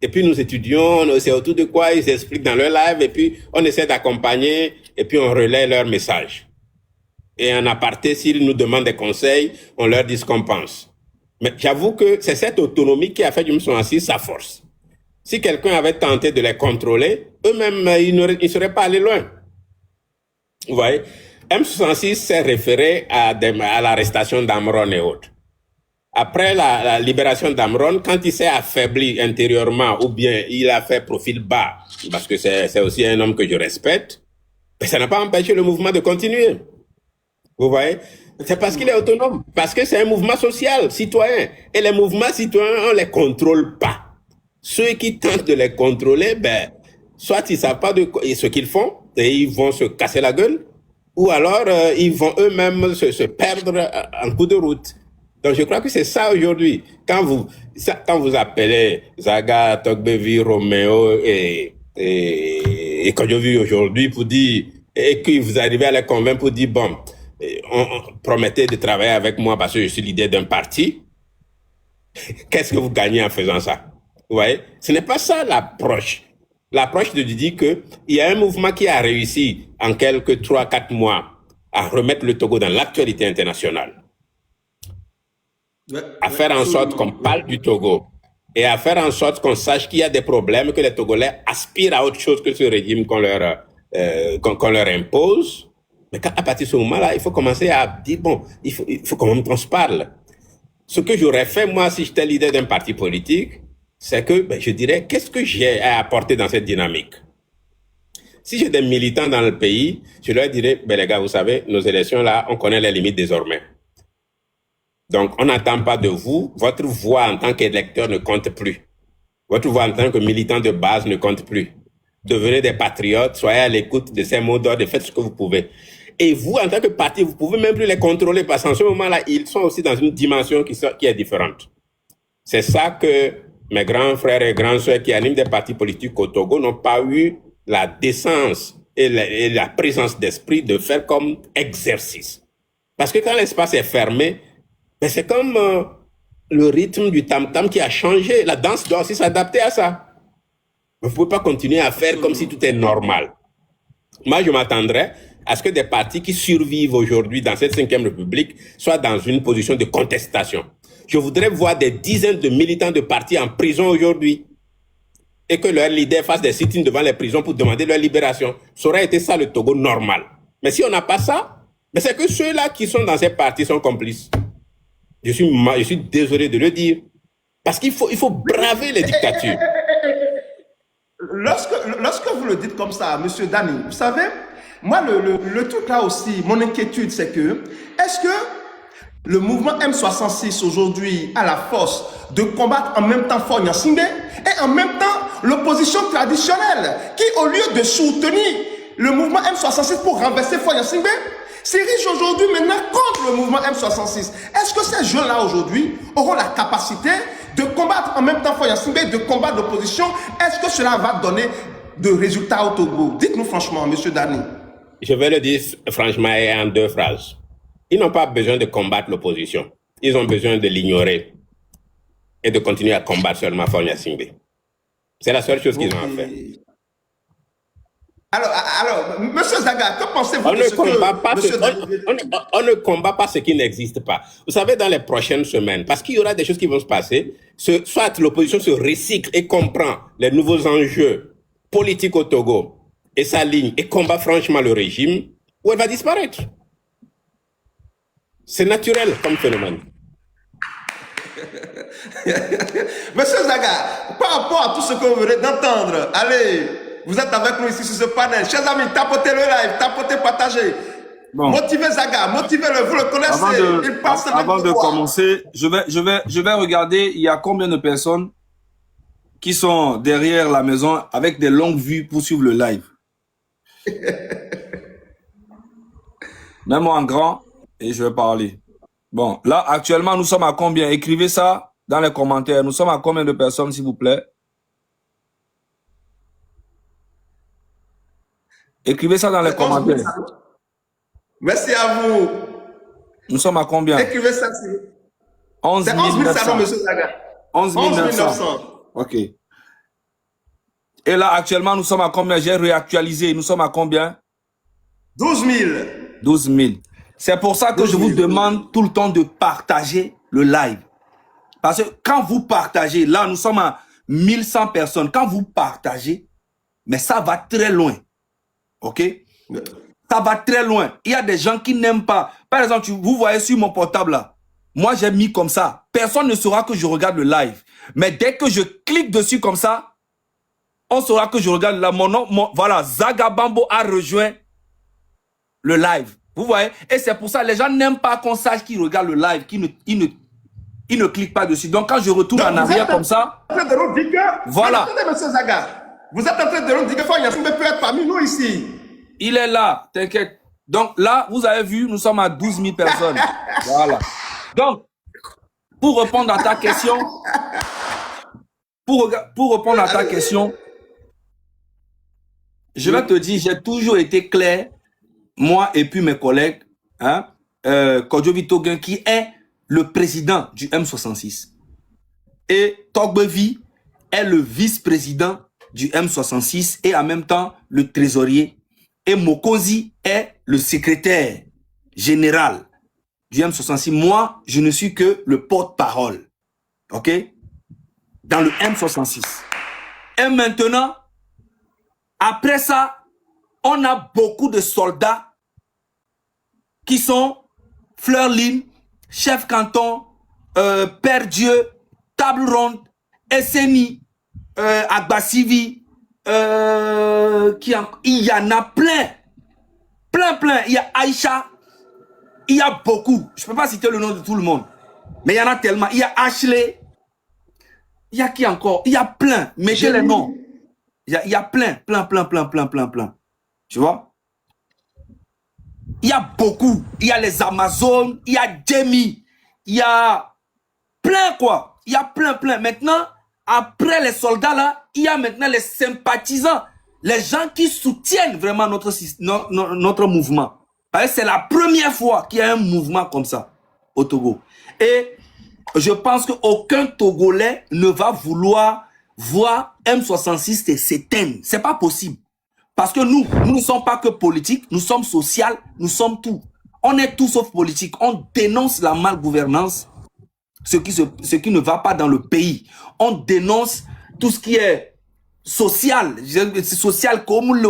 Et puis nous étudions, on sait autour de quoi ils expliquent dans leur live et puis on essaie d'accompagner et puis on relaie leur message. Et en aparté, s'ils nous demandent des conseils, on leur dit ce qu'on pense. Mais j'avoue que c'est cette autonomie qui a fait du M66 sa force. Si quelqu'un avait tenté de les contrôler, eux-mêmes, ils ne seraient pas allés loin. Vous voyez, M66 s'est référé à l'arrestation d'Amron et autres. Après la libération d'Amron, quand il s'est affaibli intérieurement ou bien il a fait profil bas, parce que c'est aussi un homme que je respecte, mais ça n'a pas empêché le mouvement de continuer. Vous voyez? C'est parce qu'il est autonome, parce que c'est un mouvement social, citoyen. Et les mouvements citoyens, on ne les contrôle pas. Ceux qui tentent de les contrôler, ben, soit ils ne savent pas ce qu'ils font et ils vont se casser la gueule, ou alors ils vont eux-mêmes se perdre en cours de route. Donc je crois que c'est ça aujourd'hui. Quand vous appelez Zaga, Togbevi, Roméo et Kodjovi aujourd'hui pour dire, et que vous arrivez à les convaincre pour dire, bon, on promettait de travailler avec moi parce que je suis l'idée d'un parti. Qu'est-ce que vous gagnez en faisant ça? Vous voyez, ce n'est pas ça l'approche. L'approche de dire qu'il y a un mouvement qui a réussi en quelques 3-4 mois à remettre le Togo dans l'actualité internationale, à faire en sorte qu'on parle du Togo et à faire en sorte qu'on sache qu'il y a des problèmes, que les Togolais aspirent à autre chose que ce régime qu'on leur impose. Mais à partir de ce moment-là, il faut commencer à dire, bon, il faut quand même qu'on se parle. Ce que j'aurais fait, moi, si j'étais leader d'un parti politique, c'est que je dirais, qu'est-ce que j'ai à apporter dans cette dynamique? Si j'ai des militants dans le pays, je leur dirais, les gars, vous savez, nos élections là, on connaît les limites désormais. Donc, on n'attend pas de vous. Votre voix en tant qu'électeur ne compte plus. Votre voix en tant que militant de base ne compte plus. Devenez des patriotes, soyez à l'écoute de ces mots d'ordre et faites ce que vous pouvez. Et vous, en tant que parti, vous pouvez même plus les contrôler parce qu'en ce moment-là, ils sont aussi dans une dimension qui est différente. C'est ça que mes grands frères et grandes sœurs qui animent des partis politiques au Togo n'ont pas eu la décence et la présence d'esprit de faire comme exercice. Parce que quand l'espace est fermé, c'est comme le rythme du tam-tam qui a changé. La danse doit aussi s'adapter à ça. Vous ne pouvez pas continuer à faire comme si tout est normal. Moi, je m'attendrais à ce que des partis qui survivent aujourd'hui dans cette 5e République soient dans une position de contestation. Je voudrais voir des dizaines de militants de partis en prison aujourd'hui et que leurs leaders fassent des sit-ins devant les prisons pour demander leur libération. Ça aurait été ça le Togo normal. Mais si on n'a pas ça, c'est que ceux-là qui sont dans ces partis sont complices. Je suis désolé de le dire. Parce qu'il faut braver les dictatures.
Lorsque vous le dites comme ça, Monsieur Dani, vous savez, moi, le truc là aussi, mon inquiétude, c'est que, est-ce que le mouvement M66 aujourd'hui a la force de combattre en même temps Faure Gnassingbé et en même temps l'opposition traditionnelle qui, au lieu de soutenir le mouvement M66 pour renverser Faure Gnassingbé, s'érige aujourd'hui maintenant contre le mouvement M66. Est-ce que ces jeunes-là aujourd'hui auront la capacité de combattre en même temps Faure Gnassingbé, de combattre l'opposition? Est-ce que cela va donner de résultats au Togo? Dites-nous franchement, Monsieur Dani.
Je vais le dire franchement et en 2 phrases. Ils n'ont pas besoin de combattre l'opposition. Ils ont besoin de l'ignorer et de continuer à combattre seulement Faure Gnassingbé. C'est la seule chose qu'ils ont à faire.
Alors, Monsieur Zaga, que pensez-vous de
on ne combat pas ce qui n'existe pas. Vous savez, dans les prochaines semaines, parce qu'il y aura des choses qui vont se passer, soit l'opposition se recycle et comprend les nouveaux enjeux politiques au Togo et s'aligne et combat franchement le régime, ou elle va disparaître. C'est naturel comme phénomène.
Monsieur Zaga, par rapport à tout ce que vous venez d'entendre, allez, vous êtes avec nous ici sur ce panel. Chers amis, tapotez le live, tapotez, partagez. Bon. Motivez Zaga, motivez-le, vous le connaissez.
Avant de commencer, je vais regarder, il y a combien de personnes qui sont derrière la maison avec des longues vues pour suivre le live. Mets-moi en grand et je vais parler. Bon, là, actuellement, nous sommes à combien? Écrivez ça dans les commentaires. Nous sommes à combien de personnes, s'il vous plaît? Écrivez ça dans les commentaires.
Merci à vous.
Nous sommes à combien?
Écrivez ça.
11 900.
Monsieur Zaga.
11 900. Ok. Et là, actuellement, nous sommes à combien? J'ai réactualisé. Nous sommes à combien?
12 000.
12 000. C'est pour ça que je vous demande tout le temps de partager le live. Parce que quand vous partagez, là, nous sommes à 1100 personnes. Quand vous partagez, mais ça va très loin. OK? Ça va très loin. Il y a des gens qui n'aiment pas. Par exemple, vous voyez sur mon portable là. Moi, j'ai mis comme ça. Personne ne saura que je regarde le live. Mais dès que je clique dessus comme ça, on saura que je regarde là. Mon nom, voilà, Zaga Bambo a rejoint le live. Vous voyez? Et c'est pour ça que les gens n'aiment pas qu'on sache qu'ils regardent le live, ils ne cliquent pas dessus. Donc, quand je retourne en arrière comme ça, voilà.
Attendez, monsieur Zaga. Vous êtes en train de nous dire que Faure Gnassingbé peut être parmi nous ici.
Il est là, t'inquiète. Donc là, vous avez vu, nous sommes à 12 000 personnes. Voilà. Donc, pour répondre à ta question, pour répondre à ta question, je vais te dire, j'ai toujours été clair, moi et puis mes collègues, hein, Kodjovi Togun, qui est le président du M66. Et Togbevi est le vice-président du M66 et en même temps le trésorier. Et Mokonzi est le secrétaire général du M66. Moi, je ne suis que le porte-parole. OK? Dans le M66. Et maintenant, après ça, on a beaucoup de soldats qui sont Fleur-Lune, Chef Canton, Père Dieu, Table Ronde, SNI, Agbassivi, il y en a plein. Plein. Il y a Aïcha, il y a beaucoup. Je ne peux pas citer le nom de tout le monde. Mais il y en a tellement. Il y a Ashley. Il y a qui encore? Il y a plein. Mettez les noms. Il y a plein. Tu vois? Il y a beaucoup. Il y a les Amazones. Il y a Jamie. Il y a plein quoi. Il y a plein. Maintenant, après les soldats là, il y a maintenant les sympathisants. Les gens qui soutiennent vraiment notre mouvement. C'est la première fois qu'il y a un mouvement comme ça au Togo. Et je pense qu'aucun Togolais ne va vouloir voir M66 s'éteindre. C'est pas possible. Parce que nous ne sommes pas que politiques, nous sommes social, nous sommes tout. On est tout sauf politique. On dénonce la malgouvernance, ce qui ne va pas dans le pays. On dénonce tout ce qui est social comme le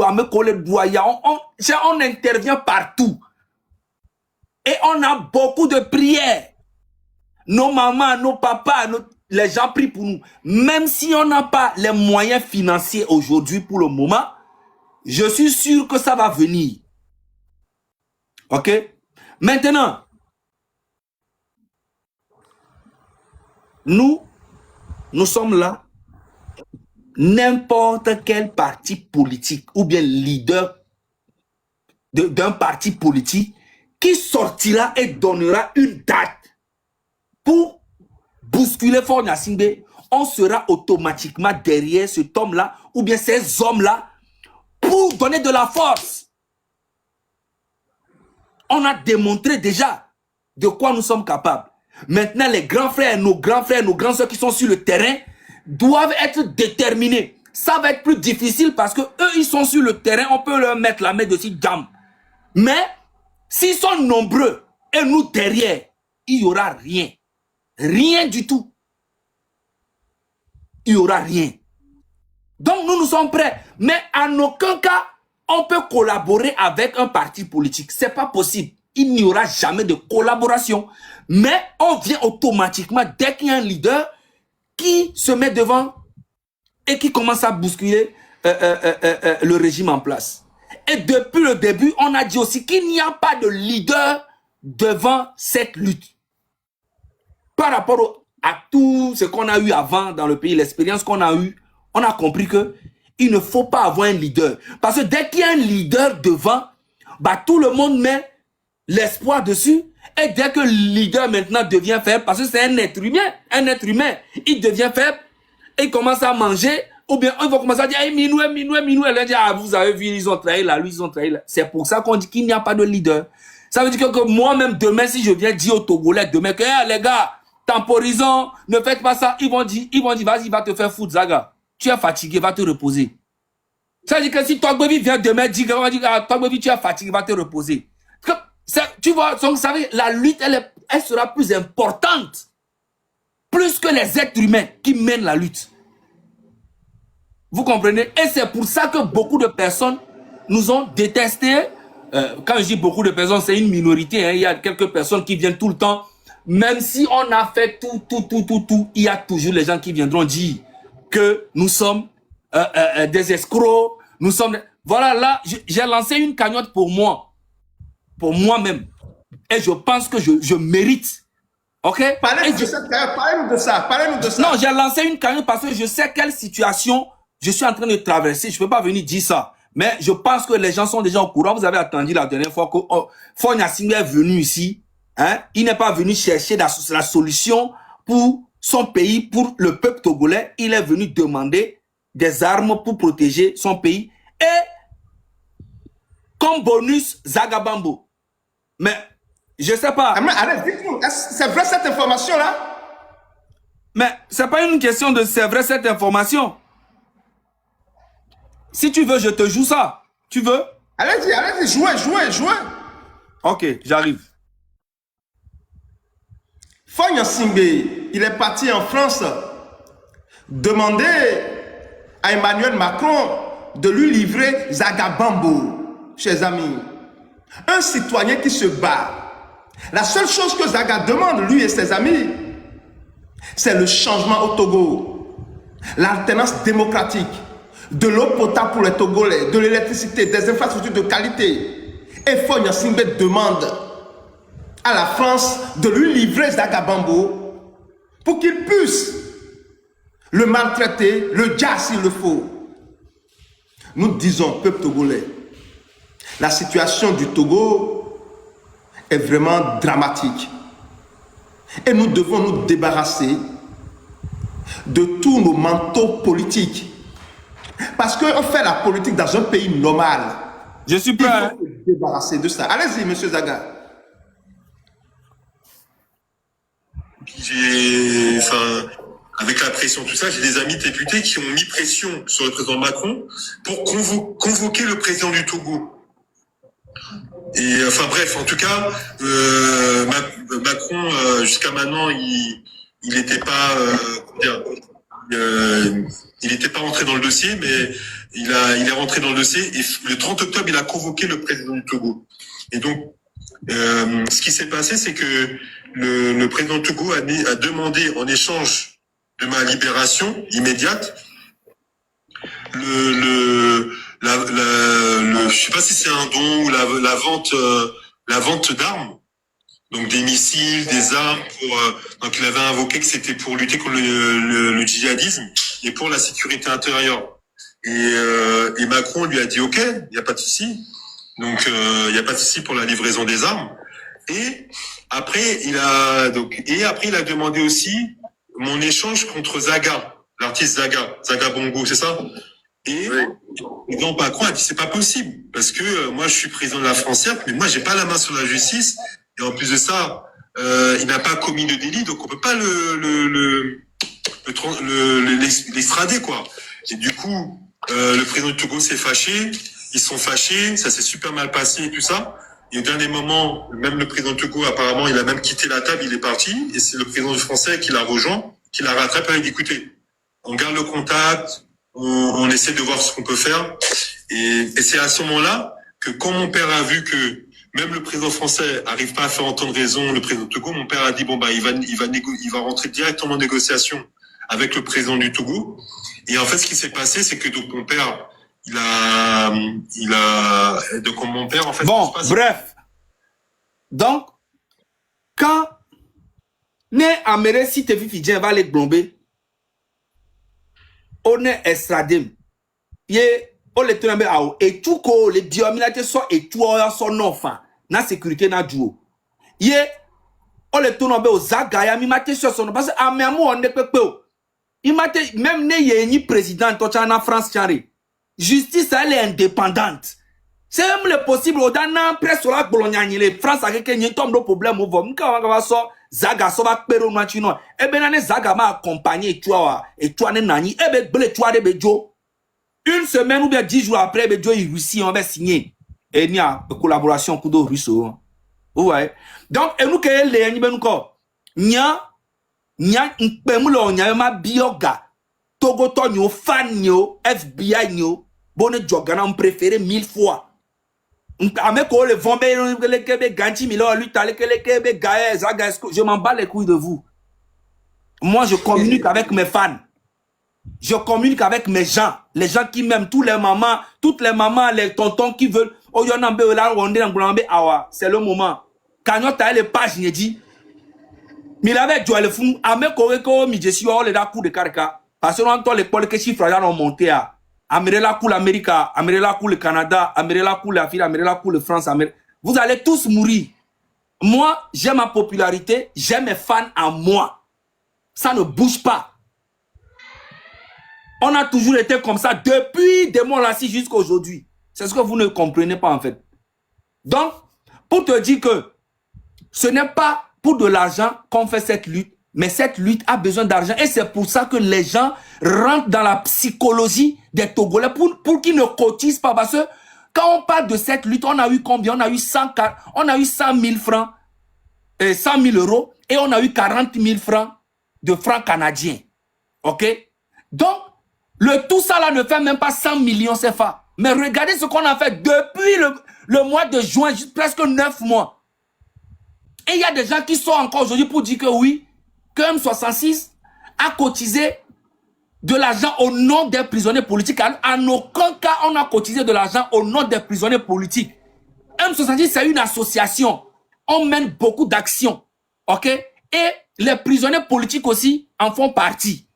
on intervient partout. Et on a beaucoup de prières. Nos mamans, nos papas, les gens prient pour nous. Même si on n'a pas les moyens financiers aujourd'hui pour le moment, je suis sûr que ça va venir. OK? Maintenant, nous sommes là. N'importe quel parti politique ou bien leader d'un parti politique qui sortira et donnera une date pour bousculer Faure Gnassingbé, on sera automatiquement derrière cet homme-là ou bien ces hommes-là pour donner de la force. On a démontré déjà de quoi nous sommes capables. Maintenant, les grands frères, nos grands soeurs qui sont sur le terrain doivent être déterminés. Ça va être plus difficile parce que eux, ils sont sur le terrain, on peut leur mettre la main dessus, jam. Mais s'ils sont nombreux et nous derrière, il n'y aura rien. Rien du tout. Il n'y aura rien. Donc nous sommes prêts. Mais en aucun cas, on peut collaborer avec un parti politique. Ce n'est pas possible. Il n'y aura jamais de collaboration. Mais on vient automatiquement, dès qu'il y a un leader qui se met devant et qui commence à bousculer le régime en place. Et depuis le début, on a dit aussi qu'il n'y a pas de leader devant cette lutte. Par rapport à tout ce qu'on a eu avant dans le pays, l'expérience qu'on a eue, on a compris que il ne faut pas avoir un leader. Parce que dès qu'il y a un leader devant, bah, tout le monde met l'espoir dessus. Et dès que le leader maintenant devient faible, parce que c'est un être humain, il devient faible, et il commence à manger, ou bien on va commencer à dire, hey, Minou, elle va dire, ah, vous avez vu, ils ont trahi là, lui, ils ont trahi là. C'est pour ça qu'on dit qu'il n'y a pas de leader. Ça veut dire que moi-même, demain, si je viens dire aux Togolais, demain, que, hey, les gars, temporisons, ne faites pas ça, ils vont dire, vas-y, va te faire foutre, Zaga. Tu es fatigué, va te reposer. Ça veut dire que si Togbovi vient demain, on va dire, ah, Togbovi, tu es fatigué, va te reposer. Tu vois, donc, vous savez, la lutte, elle sera plus importante. Plus que les êtres humains qui mènent la lutte. Vous comprenez? Et c'est pour ça que beaucoup de personnes nous ont détestés. Quand je dis beaucoup de personnes, c'est une minorité. Hein. Il y a quelques personnes qui viennent tout le temps. Même si on a fait tout, il y a toujours les gens qui viendront dire que nous sommes des escrocs. Nous sommes... Voilà, là, j'ai lancé une cagnotte pour moi. Pour moi-même. Et je pense que je mérite. OK?
Parlez-nous de ça.
Non, j'ai lancé une cagnotte parce que je sais quelle situation je suis en train de traverser. Je ne peux pas venir dire ça. Mais je pense que les gens sont déjà au courant. Vous avez attendu la dernière fois que Faure Gnassingbé est venu ici. Hein? Il n'est pas venu chercher la solution pour son pays, pour le peuple togolais. Il est venu demander des armes pour protéger son pays. Et comme bonus, Zagabambo. Mais, je sais pas.
Ah, mais arrête, dites-nous, c'est vrai cette information-là?
Mais c'est pas une question de c'est vrai cette information. Si tu veux, je te joue ça. Tu veux?
Allez-y, jouez.
Ok, j'arrive.
Fagne Simbe, il est parti en France demander à Emmanuel Macron de lui livrer Zagabambo, chers amis. Un citoyen qui se bat. La seule chose que Zaga demande, lui et ses amis, c'est le changement au Togo, l'alternance démocratique, de l'eau potable pour les Togolais, de l'électricité, des infrastructures de qualité. Et Fagne Simbe demande à la France de lui livrer Zagabambo pour qu'il puisse le maltraiter, le dire s'il le faut. Nous disons, peuple togolais, la situation du Togo est vraiment dramatique. Et nous devons nous débarrasser de tous nos manteaux politiques. Parce qu'on fait la politique dans un pays normal.
Je suis prêt.
Il faut se débarrasser de ça. Allez-y, monsieur Zaga.
Avec la pression, tout ça, j'ai des amis députés qui ont mis pression sur le président Macron pour convoquer le président du Togo. Et bref, en tout cas, Macron, jusqu'à maintenant, il n'était pas, il n'était pas rentré dans le dossier, mais il est rentré dans le dossier. Et le 30 octobre, il a convoqué le président du Togo. Et donc, ce qui s'est passé, c'est que le président du Togo a demandé en échange de ma libération immédiate je sais pas si c'est un don ou la vente d'armes, donc des missiles, des armes donc il avait invoqué que c'était pour lutter contre le djihadisme et pour la sécurité intérieure. Et Macron lui a dit OK, il n'y a pas de souci. Donc il n'y a pas de souci pour la livraison des armes. Et après il a demandé aussi mon échange contre Zaga, l'artiste Zaga Bongo, c'est ça? Et donc Macron a dit c'est pas possible parce que moi je suis président de la Française, mais moi j'ai pas la main sur la justice et en plus de ça il n'a pas commis de délit, donc on peut pas l'extrader quoi. Et du coup le président du Togo s'est fâché, ils sont fâchés, ça s'est super mal passé et tout ça. Et au dernier moment, même le président du Togo, apparemment, il a même quitté la table, il est parti. Et c'est le président du Français qui l'a rejoint, qui l'a rattrapé. Il a dit, écoutez, on garde le contact, on essaie de voir ce qu'on peut faire. Et c'est à ce moment-là que quand mon père a vu que même le président français arrive pas à faire entendre raison le président du Togo, mon père a dit, bon, bah, il va rentrer directement en négociation avec le président du Togo. Et en fait, ce qui s'est passé, c'est que donc mon père, donc mon père en fait.
Bon, bref. Donc, quand ne amere si te fidien va les blomber, on est extradé. Ye, on les tourne à et tout ko les diominate soit et tout son enfant na sécurité na duo. Ye, on les tourne aux Zagaya mi mate sur son parce que à même on ne peut pas. Il mate même ne ye ni président en France chari. Justice, elle est indépendante. C'est même le possible. Au dernier presse sur la Bologna, les France a quelqu'un qui tombe de problème au vent. Zaga sova pero machino. Eh ben ane Zaga m'a accompagné et toi ne nani. Eh ben blé toi de bejo. Une semaine ou bien 10 jours après, bejo il Russie on va signer. Et il y a une collaboration kudo russo. Ouais. Donc et nous que les ni ben ko. Nya mpemlo nya ma bioga. Togo tonyo fan nyo FBI nyo. Bonne jogana préféré 1000 fois. Je m'en bats les couilles de vous. Moi, je communique avec mes fans. Je communique avec mes gens. Les gens qui m'aiment, toutes les mamans, les tontons qui veulent. C'est le moment. Quand on a les pages, il dit. Mais il avait joué le fou. Je suis les coups de carca. Parce que nous avons les pôles qui chiffrent ont monté à. Amérique coule Amérique, Amérique coule Canada, Amérique coule la Amérique coule France, vous allez tous mourir. Moi, j'ai ma popularité, j'ai mes fans en moi. Ça ne bouge pas. On a toujours été comme ça depuis des mois là jusqu'à aujourd'hui. C'est ce que vous ne comprenez pas en fait. Donc, pour te dire que ce n'est pas pour de l'argent qu'on fait cette lutte, Mais cette lutte a besoin d'argent. Et c'est pour ça que les gens rentrent dans la psychologie des Togolais pour qu'ils ne cotisent pas. Parce que quand on parle de cette lutte, on a eu combien? On a eu 100 000 francs, 100 000 euros, et on a eu 40 000 francs de francs canadiens. OK? Donc, le tout ça là ne fait même pas 100 millions CFA. Mais regardez ce qu'on a fait depuis le mois de juin, presque 9 mois. Et il y a des gens qui sont encore aujourd'hui pour dire que oui, que M66 a cotisé de l'argent au nom des prisonniers politiques. En aucun cas, on a cotisé de l'argent au nom des prisonniers politiques. M66, c'est une association. On mène beaucoup d'actions. OK? Et les prisonniers politiques aussi en font partie.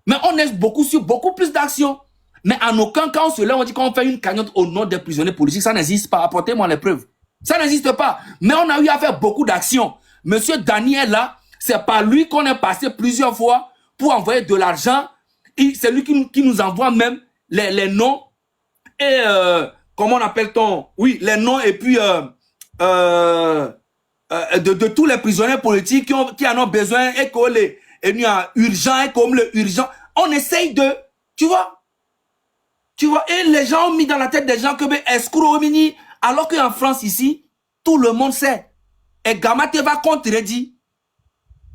Mais on est sur beaucoup plus d'actions. Mais en aucun cas, on dit qu'on fait une cagnotte au nom des prisonniers politiques. Ça n'existe pas. Apportez-moi les preuves. Ça n'existe pas. Mais on a eu à faire beaucoup d'actions. Monsieur Daniel, là, c'est par lui qu'on est passé plusieurs fois pour envoyer de l'argent. C'est lui qui nous envoie même les noms et comment on appelle-t-on? Oui, les noms et puis de tous les prisonniers politiques qui en ont besoin et qu'on les urgent et comme le urgent. On essaye de, tu vois, et les gens ont mis dans la tête des gens que escroc mini, alors qu'en France ici, tout le monde sait. Et Gamate va contredire.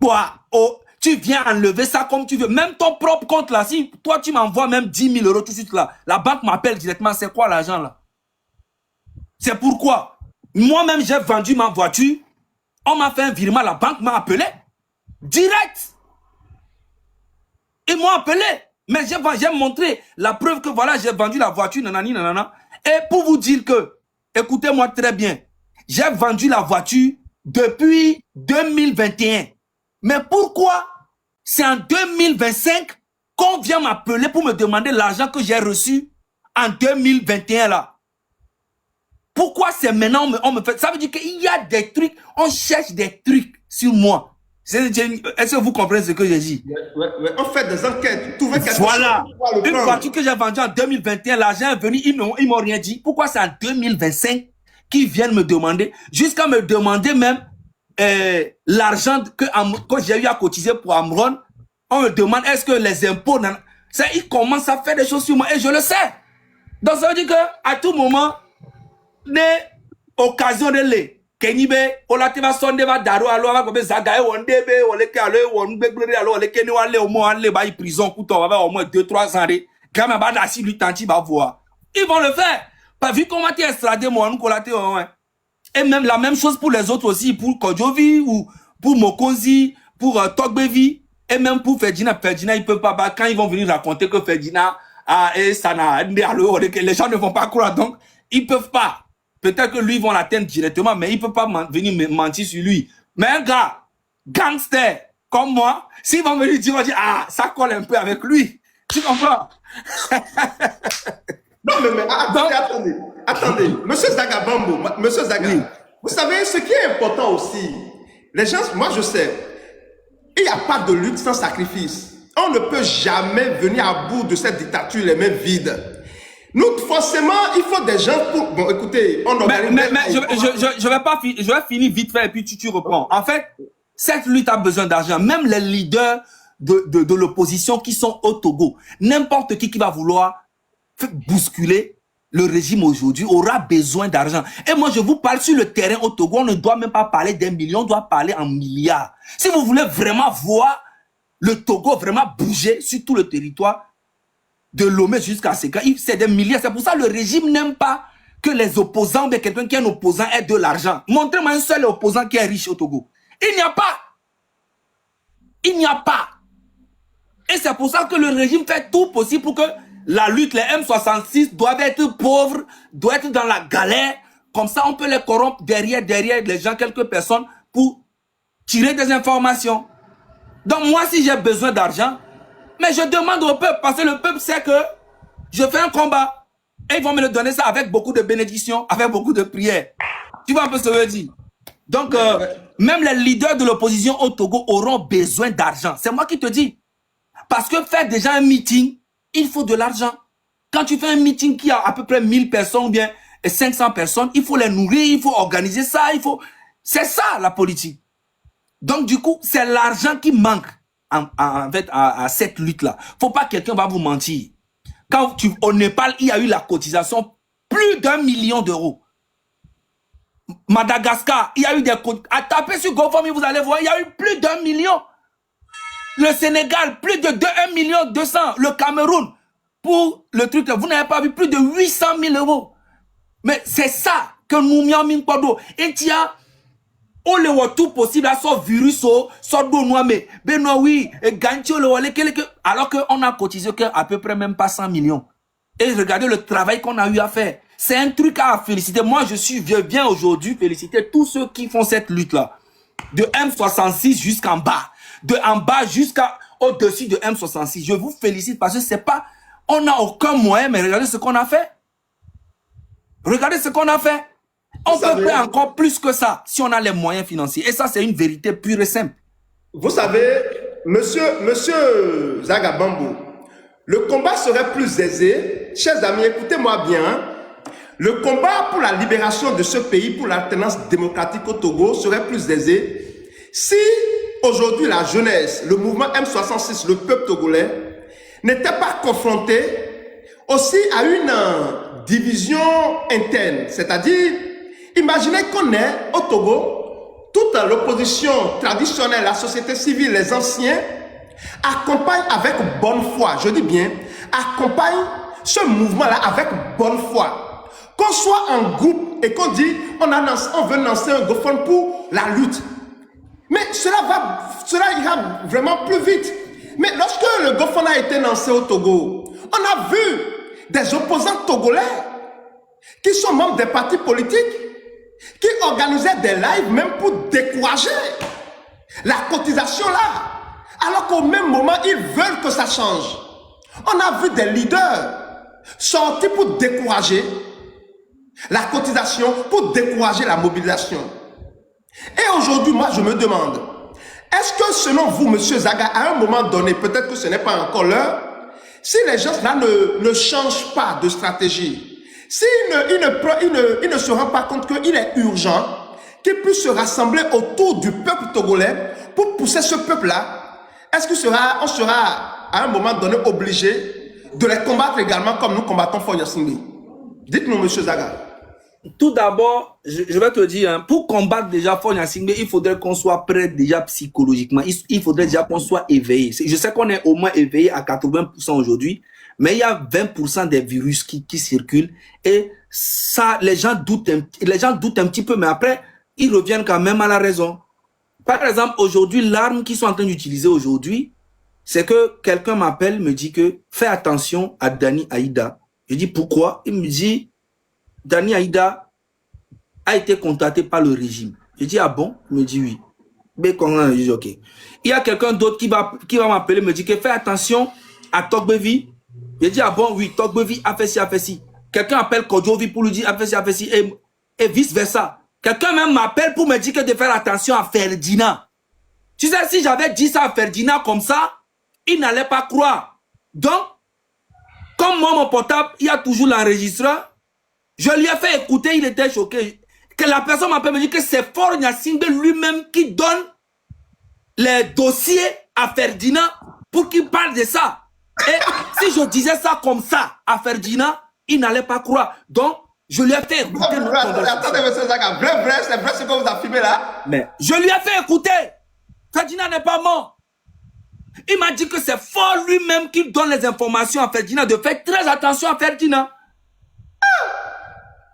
Quoi? Oh, tu viens enlever ça comme tu veux. Même ton propre compte là, si toi tu m'envoies même 10 000 euros tout de suite là, la banque m'appelle directement, c'est quoi l'argent là? C'est pourquoi moi-même j'ai vendu ma voiture, on m'a fait un virement, la banque m'a appelé. Direct. Ils m'ont appelé. Mais j'ai montré la preuve que voilà, j'ai vendu la voiture, nanani, nanana. Et pour vous dire que, écoutez-moi très bien, j'ai vendu la voiture depuis 2021. Mais pourquoi c'est en 2025 qu'on vient m'appeler pour me demander l'argent que j'ai reçu en 2021 là? Pourquoi c'est maintenant on me fait... Ça veut dire qu'il y a des trucs, on cherche des trucs sur moi. Est-ce que vous comprenez ce que j'ai dit?
Ouais. On fait des enquêtes.
Voilà. Une voiture que j'ai vendue en 2021, l'argent est venu, ils m'ont rien dit. Pourquoi c'est en 2025 qu'ils viennent me demander, jusqu'à me demander même l'argent que j'ai eu à cotiser pour Amron. On me demande est-ce que les impôts... Ils commencent à faire des choses sur moi et je le sais. Donc ça veut dire qu'à tout moment, des occasions de les... Kenibe, olativa sonde va daro alo va kobe zagaye wondebe oleke alo wonbegbere alo oleke ni wale au moins aller ba prison couteau va au moins 2-3 ans de quand même ba da si lui tanti va voir. Ils vont le faire. Pas vu comment tu extradé moi nous colaté ouais. Et même la même chose pour les autres aussi, pour Kodjovi ou pour Mokonzi, pour Togbevi et même pour Ferdinand, ils peuvent pas quand ils vont venir raconter que Ferdinand et ça n'a les gens ne vont pas croire donc ils peuvent pas. Peut-être que lui, ils vont l'atteindre directement, mais il ne peut pas venir me mentir sur lui. Mais un gars, gangster, comme moi, s'ils vont venir dire, ah, ça colle un peu avec lui. Tu comprends?
Non, mais attendez. Monsieur Zagabambo, Monsieur Zaga, oui. Vous savez, ce qui est important aussi, les gens, moi je sais, il n'y a pas de lutte sans sacrifice. On ne peut jamais venir à bout de cette dictature les mains vides. Nous, forcément, il faut des gens pour... Bon, écoutez, on organise...
Mais je vais finir vite fait et puis tu reprends. En fait, cette lutte a besoin d'argent. Même les leaders de l'opposition qui sont au Togo, n'importe qui va vouloir bousculer le régime aujourd'hui aura besoin d'argent. Et moi, je vous parle sur le terrain au Togo, on ne doit même pas parler d'un million, on doit parler en milliards. Si vous voulez vraiment voir le Togo vraiment bouger sur tout le territoire, de Lomé jusqu'à Seka, c'est des milliards. C'est pour ça que le régime n'aime pas que les opposants, mais quelqu'un qui est un opposant ait de l'argent. Montrez-moi un seul opposant qui est riche au Togo. Il n'y a pas. Il n'y a pas. Et c'est pour ça que le régime fait tout possible pour que la lutte, les M66 doivent être pauvres, doivent être dans la galère. Comme ça, on peut les corrompre derrière les gens, quelques personnes, pour tirer des informations. Donc moi, si j'ai besoin d'argent, mais je demande au peuple, parce que le peuple sait que je fais un combat. Et ils vont me le donner ça avec beaucoup de bénédictions, avec beaucoup de prières. Tu vois un peu ce que je veux dire? Donc, même les leaders de l'opposition au Togo auront besoin d'argent. C'est moi qui te dis. Parce que faire déjà un meeting, il faut de l'argent. Quand tu fais un meeting qui a à peu près 1000 personnes ou bien 500 personnes, il faut les nourrir, il faut organiser ça, il faut... C'est ça la politique. Donc, du coup, c'est l'argent qui manque en fait, à cette lutte-là. Faut pas que quelqu'un va vous mentir. Quand au Népal, il y a eu la cotisation plus d'1 million d'euros. Madagascar, il y a eu des cotisations. À taper sur GoFundMe, vous allez voir, il y a eu plus d'1 million. Le Sénégal, plus de 1 million 200. Le Cameroun, pour le truc là, vous n'avez pas vu plus de 800 000 euros. Mais c'est ça que nous m'y avons. Et tiens, on le voit tout possible à son virus, son doigt, mais non, oui, et gagne alors qu'on a cotisé à peu près même pas 100 millions. Et regardez le travail qu'on a eu à faire. C'est un truc à féliciter. Moi, je viens aujourd'hui féliciter tous ceux qui font cette lutte-là. De M66 jusqu'en bas. De en bas jusqu'à au-dessus de M66. Je vous félicite parce que c'est pas, on n'a aucun moyen, mais regardez ce qu'on a fait. Regardez ce qu'on a fait. On peut faire encore plus que ça si on a les moyens financiers. Et ça, c'est une vérité pure et simple.
Vous savez, monsieur Zagabambo, le combat serait plus aisé. Chers amis, écoutez-moi bien. Le combat pour la libération de ce pays, pour l'alternance démocratique au Togo, serait plus aisé si aujourd'hui la jeunesse, le mouvement M66, le peuple togolais, n'était pas confronté aussi à une division interne. C'est-à-dire, imaginez qu'on est au Togo, toute l'opposition traditionnelle, la société civile, les anciens, accompagnent avec bonne foi, je dis bien, accompagnent ce mouvement-là avec bonne foi. Qu'on soit en groupe et qu'on dit, on veut lancer un GoFundMe pour la lutte. Mais cela ira vraiment plus vite. Mais lorsque le GoFundMe a été lancé au Togo, on a vu des opposants togolais qui sont membres des partis politiques, qui organisaient des lives même pour décourager la cotisation là. Alors qu'au même moment, ils veulent que ça change. On a vu des leaders sortir pour décourager la cotisation, pour décourager la mobilisation. Et aujourd'hui, moi, je me demande, est-ce que selon vous, monsieur Zaga, à un moment donné, peut-être que ce n'est pas encore l'heure, si les gens là ne changent pas de stratégie, s'ils ne se rendent pas compte qu'il est urgent qu'ils puissent se rassembler autour du peuple togolais pour pousser ce peuple-là, est-ce qu'on sera à un moment donné obligé de les combattre également comme nous combattons Fonya Singbe? Dites-nous, monsieur Zaga.
Tout d'abord, je vais te dire, hein, pour combattre déjà Fonya Singbe, il faudrait qu'on soit prêt déjà psychologiquement. Il faudrait déjà qu'on soit éveillé. Je sais qu'on est au moins éveillé à 80% aujourd'hui, mais il y a 20% des virus qui circulent et ça, les gens doutent un petit peu, mais après, ils reviennent quand même à la raison. Par exemple, aujourd'hui, l'arme qu'ils sont en train d'utiliser aujourd'hui, c'est que quelqu'un m'appelle, me dit que fais attention à Dani Aïda. Je dis pourquoi? Il me dit Dani Aïda a été contacté par le régime. Je dis ah bon? Il me dit oui. Mais je dis ok. Il y a quelqu'un d'autre qui va m'appeler, me dit que fais attention à Togbevi. Je dis ah bon? Oui, Togbevi a fait ci. Quelqu'un appelle Kodjovi pour lui dire a fait ci et vice versa. Quelqu'un même m'appelle pour me dire que de faire attention à Ferdinand. Tu sais, si j'avais dit ça à Ferdinand comme ça, il n'allait pas croire. Donc, comme moi, mon portable, il y a toujours l'enregistreur. Je lui ai fait écouter, il était choqué. Que la personne m'appelle me dit que c'est Fonya Singbe lui-même qui donne les dossiers à Ferdinand pour qu'il parle de ça. Et si je disais ça comme ça à Ferdinand, il n'allait pas croire. Donc, je lui ai fait écouter.
Attendez, monsieur Zaga, c'est vrai ce que vous affirmez là?
Mais je lui ai fait écouter. Ferdinand n'est pas mort. Il m'a dit que c'est fort lui-même qui donne les informations à Ferdinand, de faire très attention à Ferdinand.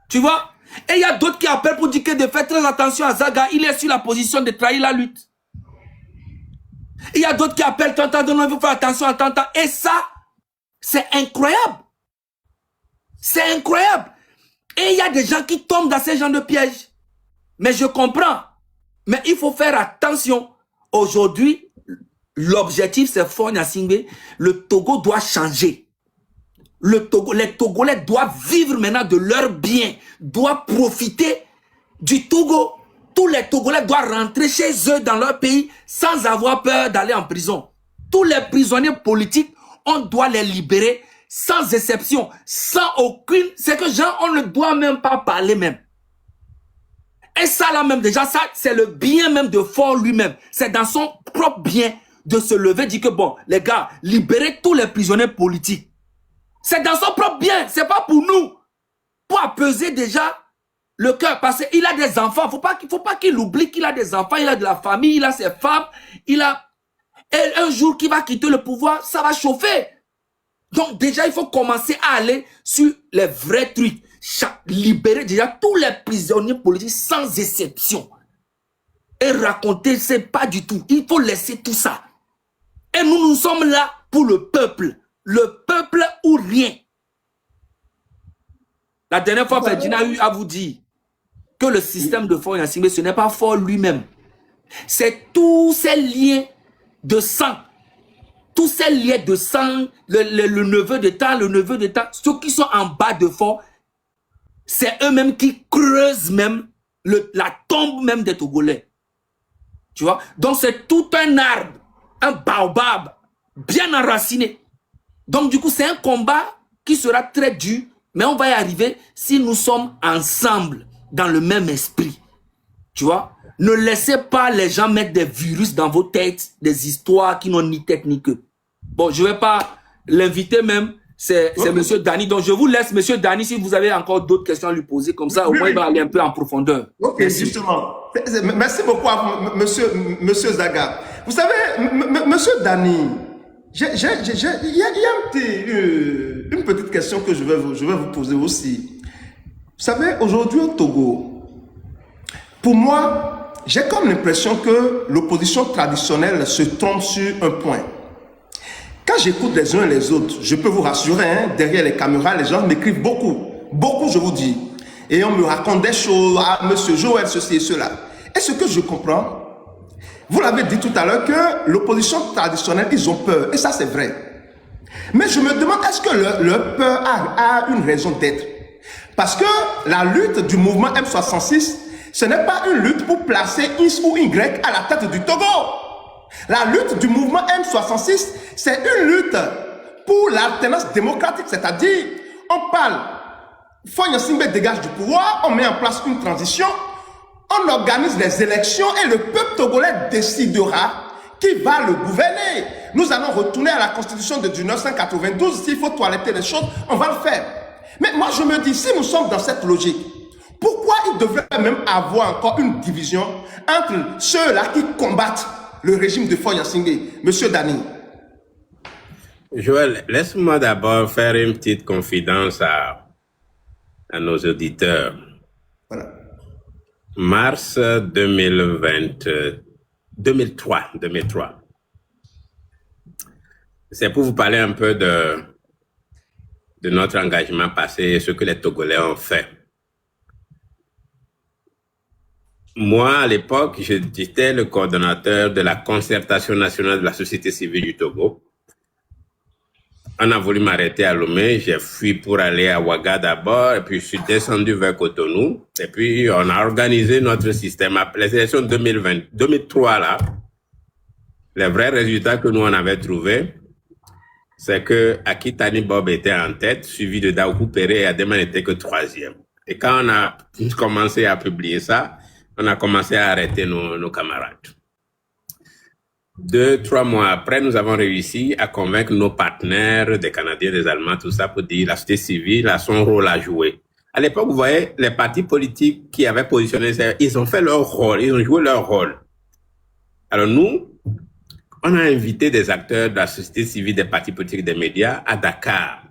Tu vois? Et il y a d'autres qui appellent pour dire que de faire très attention à Zaga, il est sur la position de trahir la lutte. Il y a d'autres qui appellent, il faut faire attention à Tantan. Et ça, c'est incroyable. C'est incroyable. Et il y a des gens qui tombent dans ces genres de pièges. Mais je comprends. Mais il faut faire attention. Aujourd'hui, l'objectif, c'est Fonya Singbe. Le Togo doit changer. Les Togolais doivent vivre maintenant de leurs biens, doivent profiter du Togo. Tous les Togolais doivent rentrer chez eux dans leur pays sans avoir peur d'aller en prison. Tous les prisonniers politiques, on doit les libérer sans exception, sans aucune... C'est que gens, on ne doit même pas parler même. Et ça là même, déjà, ça, c'est le bien même de Faure lui-même. C'est dans son propre bien de se lever, dire que bon, les gars, libérez tous les prisonniers politiques. C'est dans son propre bien, c'est pas pour nous. Pour apaiser déjà le cœur, parce qu'il a des enfants. Faut pas qu'il oublie qu'il a des enfants, il a de la famille, il a ses femmes, il a... Et un jour qu'il va quitter le pouvoir, ça va chauffer. Donc déjà, il faut commencer à aller sur les vrais trucs. Libérer déjà tous les prisonniers politiques sans exception. Et raconter, c'est pas du tout. Il faut laisser tout ça. Et nous sommes là pour le peuple. Le peuple ou rien. La dernière fois, Ferdinand a eu à vous dire que le système de Faure Gnassingbé, ce n'est pas Faure lui-même. C'est tous ces liens de sang. Tous ces liens de sang, le neveu de temps, ceux qui sont en bas de Faure, c'est eux-mêmes qui creusent même la tombe même des Togolais. Tu vois? Donc c'est tout un arbre, un baobab, bien enraciné. Donc du coup, c'est un combat qui sera très dur, mais on va y arriver si nous sommes ensemble, dans le même esprit. Tu vois? Ne laissez pas les gens mettre des virus dans vos têtes, des histoires qui n'ont ni tête ni queue. Bon, je ne vais pas l'inviter même, c'est Monsieur Dani. Donc je vous laisse, Monsieur Dani, si vous avez encore d'autres questions à lui poser, comme ça, au moins il va aller un peu en profondeur.
Ok, merci. Justement. Merci beaucoup à monsieur Zaga. Vous savez, Monsieur Dani, il y a une petite question que je vais vous poser aussi. Vous savez, aujourd'hui au Togo, pour moi, j'ai comme l'impression que l'opposition traditionnelle se trompe sur un point. Quand j'écoute les uns et les autres, je peux vous rassurer, hein, derrière les caméras, les gens m'écrivent beaucoup. Beaucoup, je vous dis. Et on me raconte des choses, à Monsieur Joël, ceci et cela. Et ce que je comprends, vous l'avez dit tout à l'heure, que l'opposition traditionnelle, ils ont peur. Et ça, c'est vrai. Mais je me demande, est-ce que leur peur a une raison d'être? Parce que la lutte du mouvement M66, ce n'est pas une lutte pour placer X ou Y à la tête du Togo. La lutte du mouvement M66, c'est une lutte pour l'alternance démocratique, c'est-à-dire, on parle, Faure Gnassingbé dégage du pouvoir, on met en place une transition, on organise les élections et le peuple togolais décidera qui va le gouverner. Nous allons retourner à la constitution de 1992, s'il faut toiletter les choses, on va le faire. Mais moi je me dis, si nous sommes dans cette logique, pourquoi il devrait même avoir encore une division entre ceux-là qui combattent le régime de Faure Gnassingbé? Monsieur Dani.
Joël, laisse-moi d'abord faire une petite confidence à nos auditeurs.
Voilà.
Mars 2003. C'est pour vous parler un peu de notre engagement passé et ce que les Togolais ont fait. Moi, à l'époque, j'étais le coordonnateur de la concertation nationale de la société civile du Togo. On a voulu m'arrêter à Lomé, j'ai fui pour aller à Ouaga d'abord, et puis je suis descendu vers Cotonou, et puis on a organisé notre système. Après les élections 2003, là, les vrais résultats que nous on avait trouvés, c'est que Akitani Bob était en tête, suivi de Daoukou Péré et Adema n'était que troisième. Et quand on a commencé à publier ça, on a commencé à arrêter nos camarades. 2-3 mois après, nous avons réussi à convaincre nos partenaires, des Canadiens, des Allemands, tout ça, pour dire la société civile a son rôle à jouer. À l'époque, vous voyez, les partis politiques qui avaient positionné, ils ont fait leur rôle, ils ont joué leur rôle. Alors nous, on a invité des acteurs de la société civile, des partis politiques, des médias à Dakar.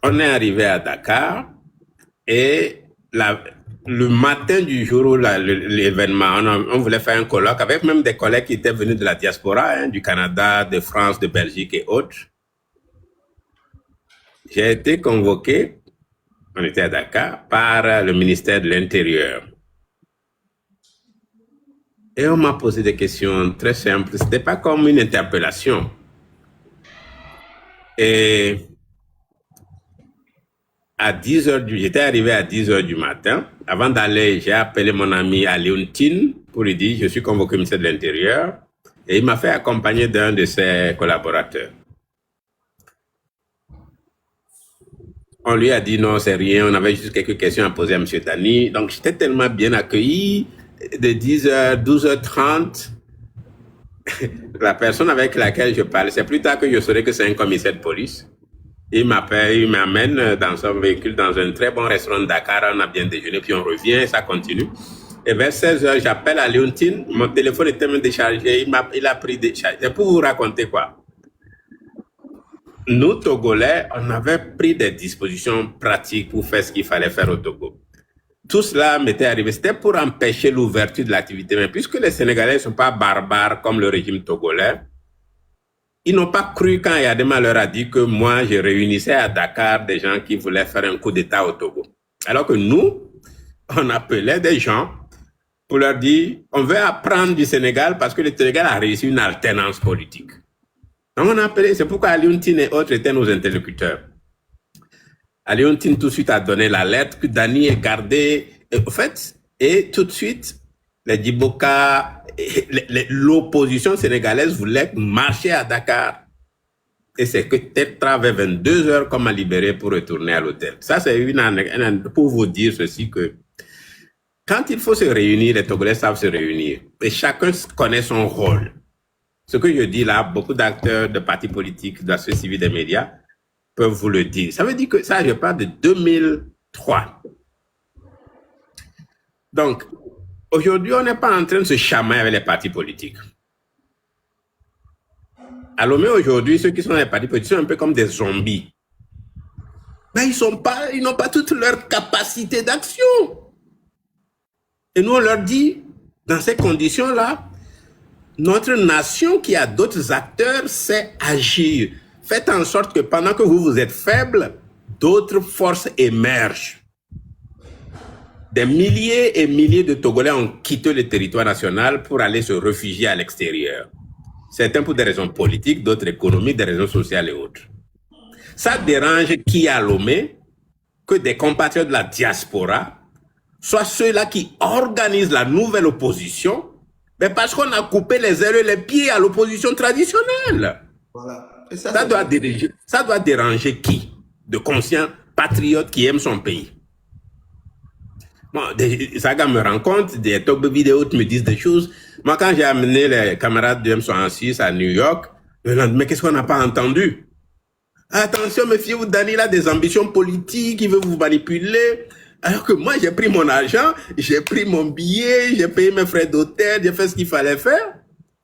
On est arrivé à Dakar et le matin du jour où l'événement, on voulait faire un colloque avec même des collègues qui étaient venus de la diaspora, hein, du Canada, de France, de Belgique et autres. J'ai été convoqué, on était à Dakar, par le ministère de l'Intérieur. Et on m'a posé des questions très simples. C'était pas comme une interpellation. Et à 10h j'étais arrivé à 10h du matin. Avant d'aller, j'ai appelé mon ami Aliontine pour lui dire, je suis convoqué au ministère de l'Intérieur. Et il m'a fait accompagner d'un de ses collaborateurs. On lui a dit non, c'est rien, on avait juste quelques questions à poser à M. Dani. Donc, j'étais tellement bien accueilli, de 10h, 12h30, la personne avec laquelle je parlais, c'est plus tard que je saurais que c'est un commissaire de police. Il m'appelle, il m'amène dans son véhicule dans un très bon restaurant de Dakar, on a bien déjeuné, puis on revient, ça continue. Et vers 16h, j'appelle à Léontine, mon téléphone était même déchargé, il a pris décharge. C'est pour vous raconter quoi. Nous, Togolais, on avait pris des dispositions pratiques pour faire ce qu'il fallait faire au Togo. Tout cela m'était arrivé, c'était pour empêcher l'ouverture de l'activité. Mais puisque les Sénégalais ne sont pas barbares comme le régime togolais, ils n'ont pas cru quand Yadema leur a dit que moi, je réunissais à Dakar des gens qui voulaient faire un coup d'État au Togo. Alors que nous, on appelait des gens pour leur dire, on veut apprendre du Sénégal parce que le Sénégal a réussi une alternance politique. Donc on a appelé, c'est pourquoi Aliontine et autres étaient nos interlocuteurs. Aliontine tout de suite a donné la lettre que Dani est gardé, en fait, et tout de suite, les Djiboka, l'opposition sénégalaise voulait marcher à Dakar. Et c'est que Tetra vers 22h qu'on m'a libéré pour retourner à l'hôtel. Ça, c'est pour vous dire ceci que quand il faut se réunir, les Togolais savent se réunir. Et chacun connaît son rôle. Ce que je dis là, beaucoup d'acteurs de partis politiques, de la société civile, des médias, peuvent vous le dire. Ça veut dire que ça, je parle de 2003. Donc, aujourd'hui, on n'est pas en train de se chamailler avec les partis politiques. À Lomé, aujourd'hui, ceux qui sont dans les partis politiques sont un peu comme des zombies. Mais ils n'ont pas toute leur capacité d'action. Et nous, on leur dit, dans ces conditions-là, notre nation qui a d'autres acteurs sait agir. Faites en sorte que pendant que vous êtes faibles, d'autres forces émergent. Des milliers et milliers de Togolais ont quitté le territoire national pour aller se réfugier à l'extérieur. Certains pour des raisons politiques, d'autres économiques, des raisons sociales et autres. Ça dérange qui à Lomé que des compatriotes de la diaspora soient ceux-là qui organisent la nouvelle opposition, mais parce qu'on a coupé les ailes et les pieds à l'opposition traditionnelle. Voilà. Et ça doit déranger qui? De conscients patriotes qui aiment son pays. Bon, ça me rend compte, des top vidéos me disent des choses. Moi, quand j'ai amené les camarades de M66 à New York, ils me disent, mais qu'est-ce qu'on n'a pas entendu? Attention, méfiez-vous, Daniel a des ambitions politiques, il veut vous manipuler. Alors que moi, j'ai pris mon argent, j'ai pris mon billet, j'ai payé mes frais d'hôtel, j'ai fait ce qu'il fallait faire.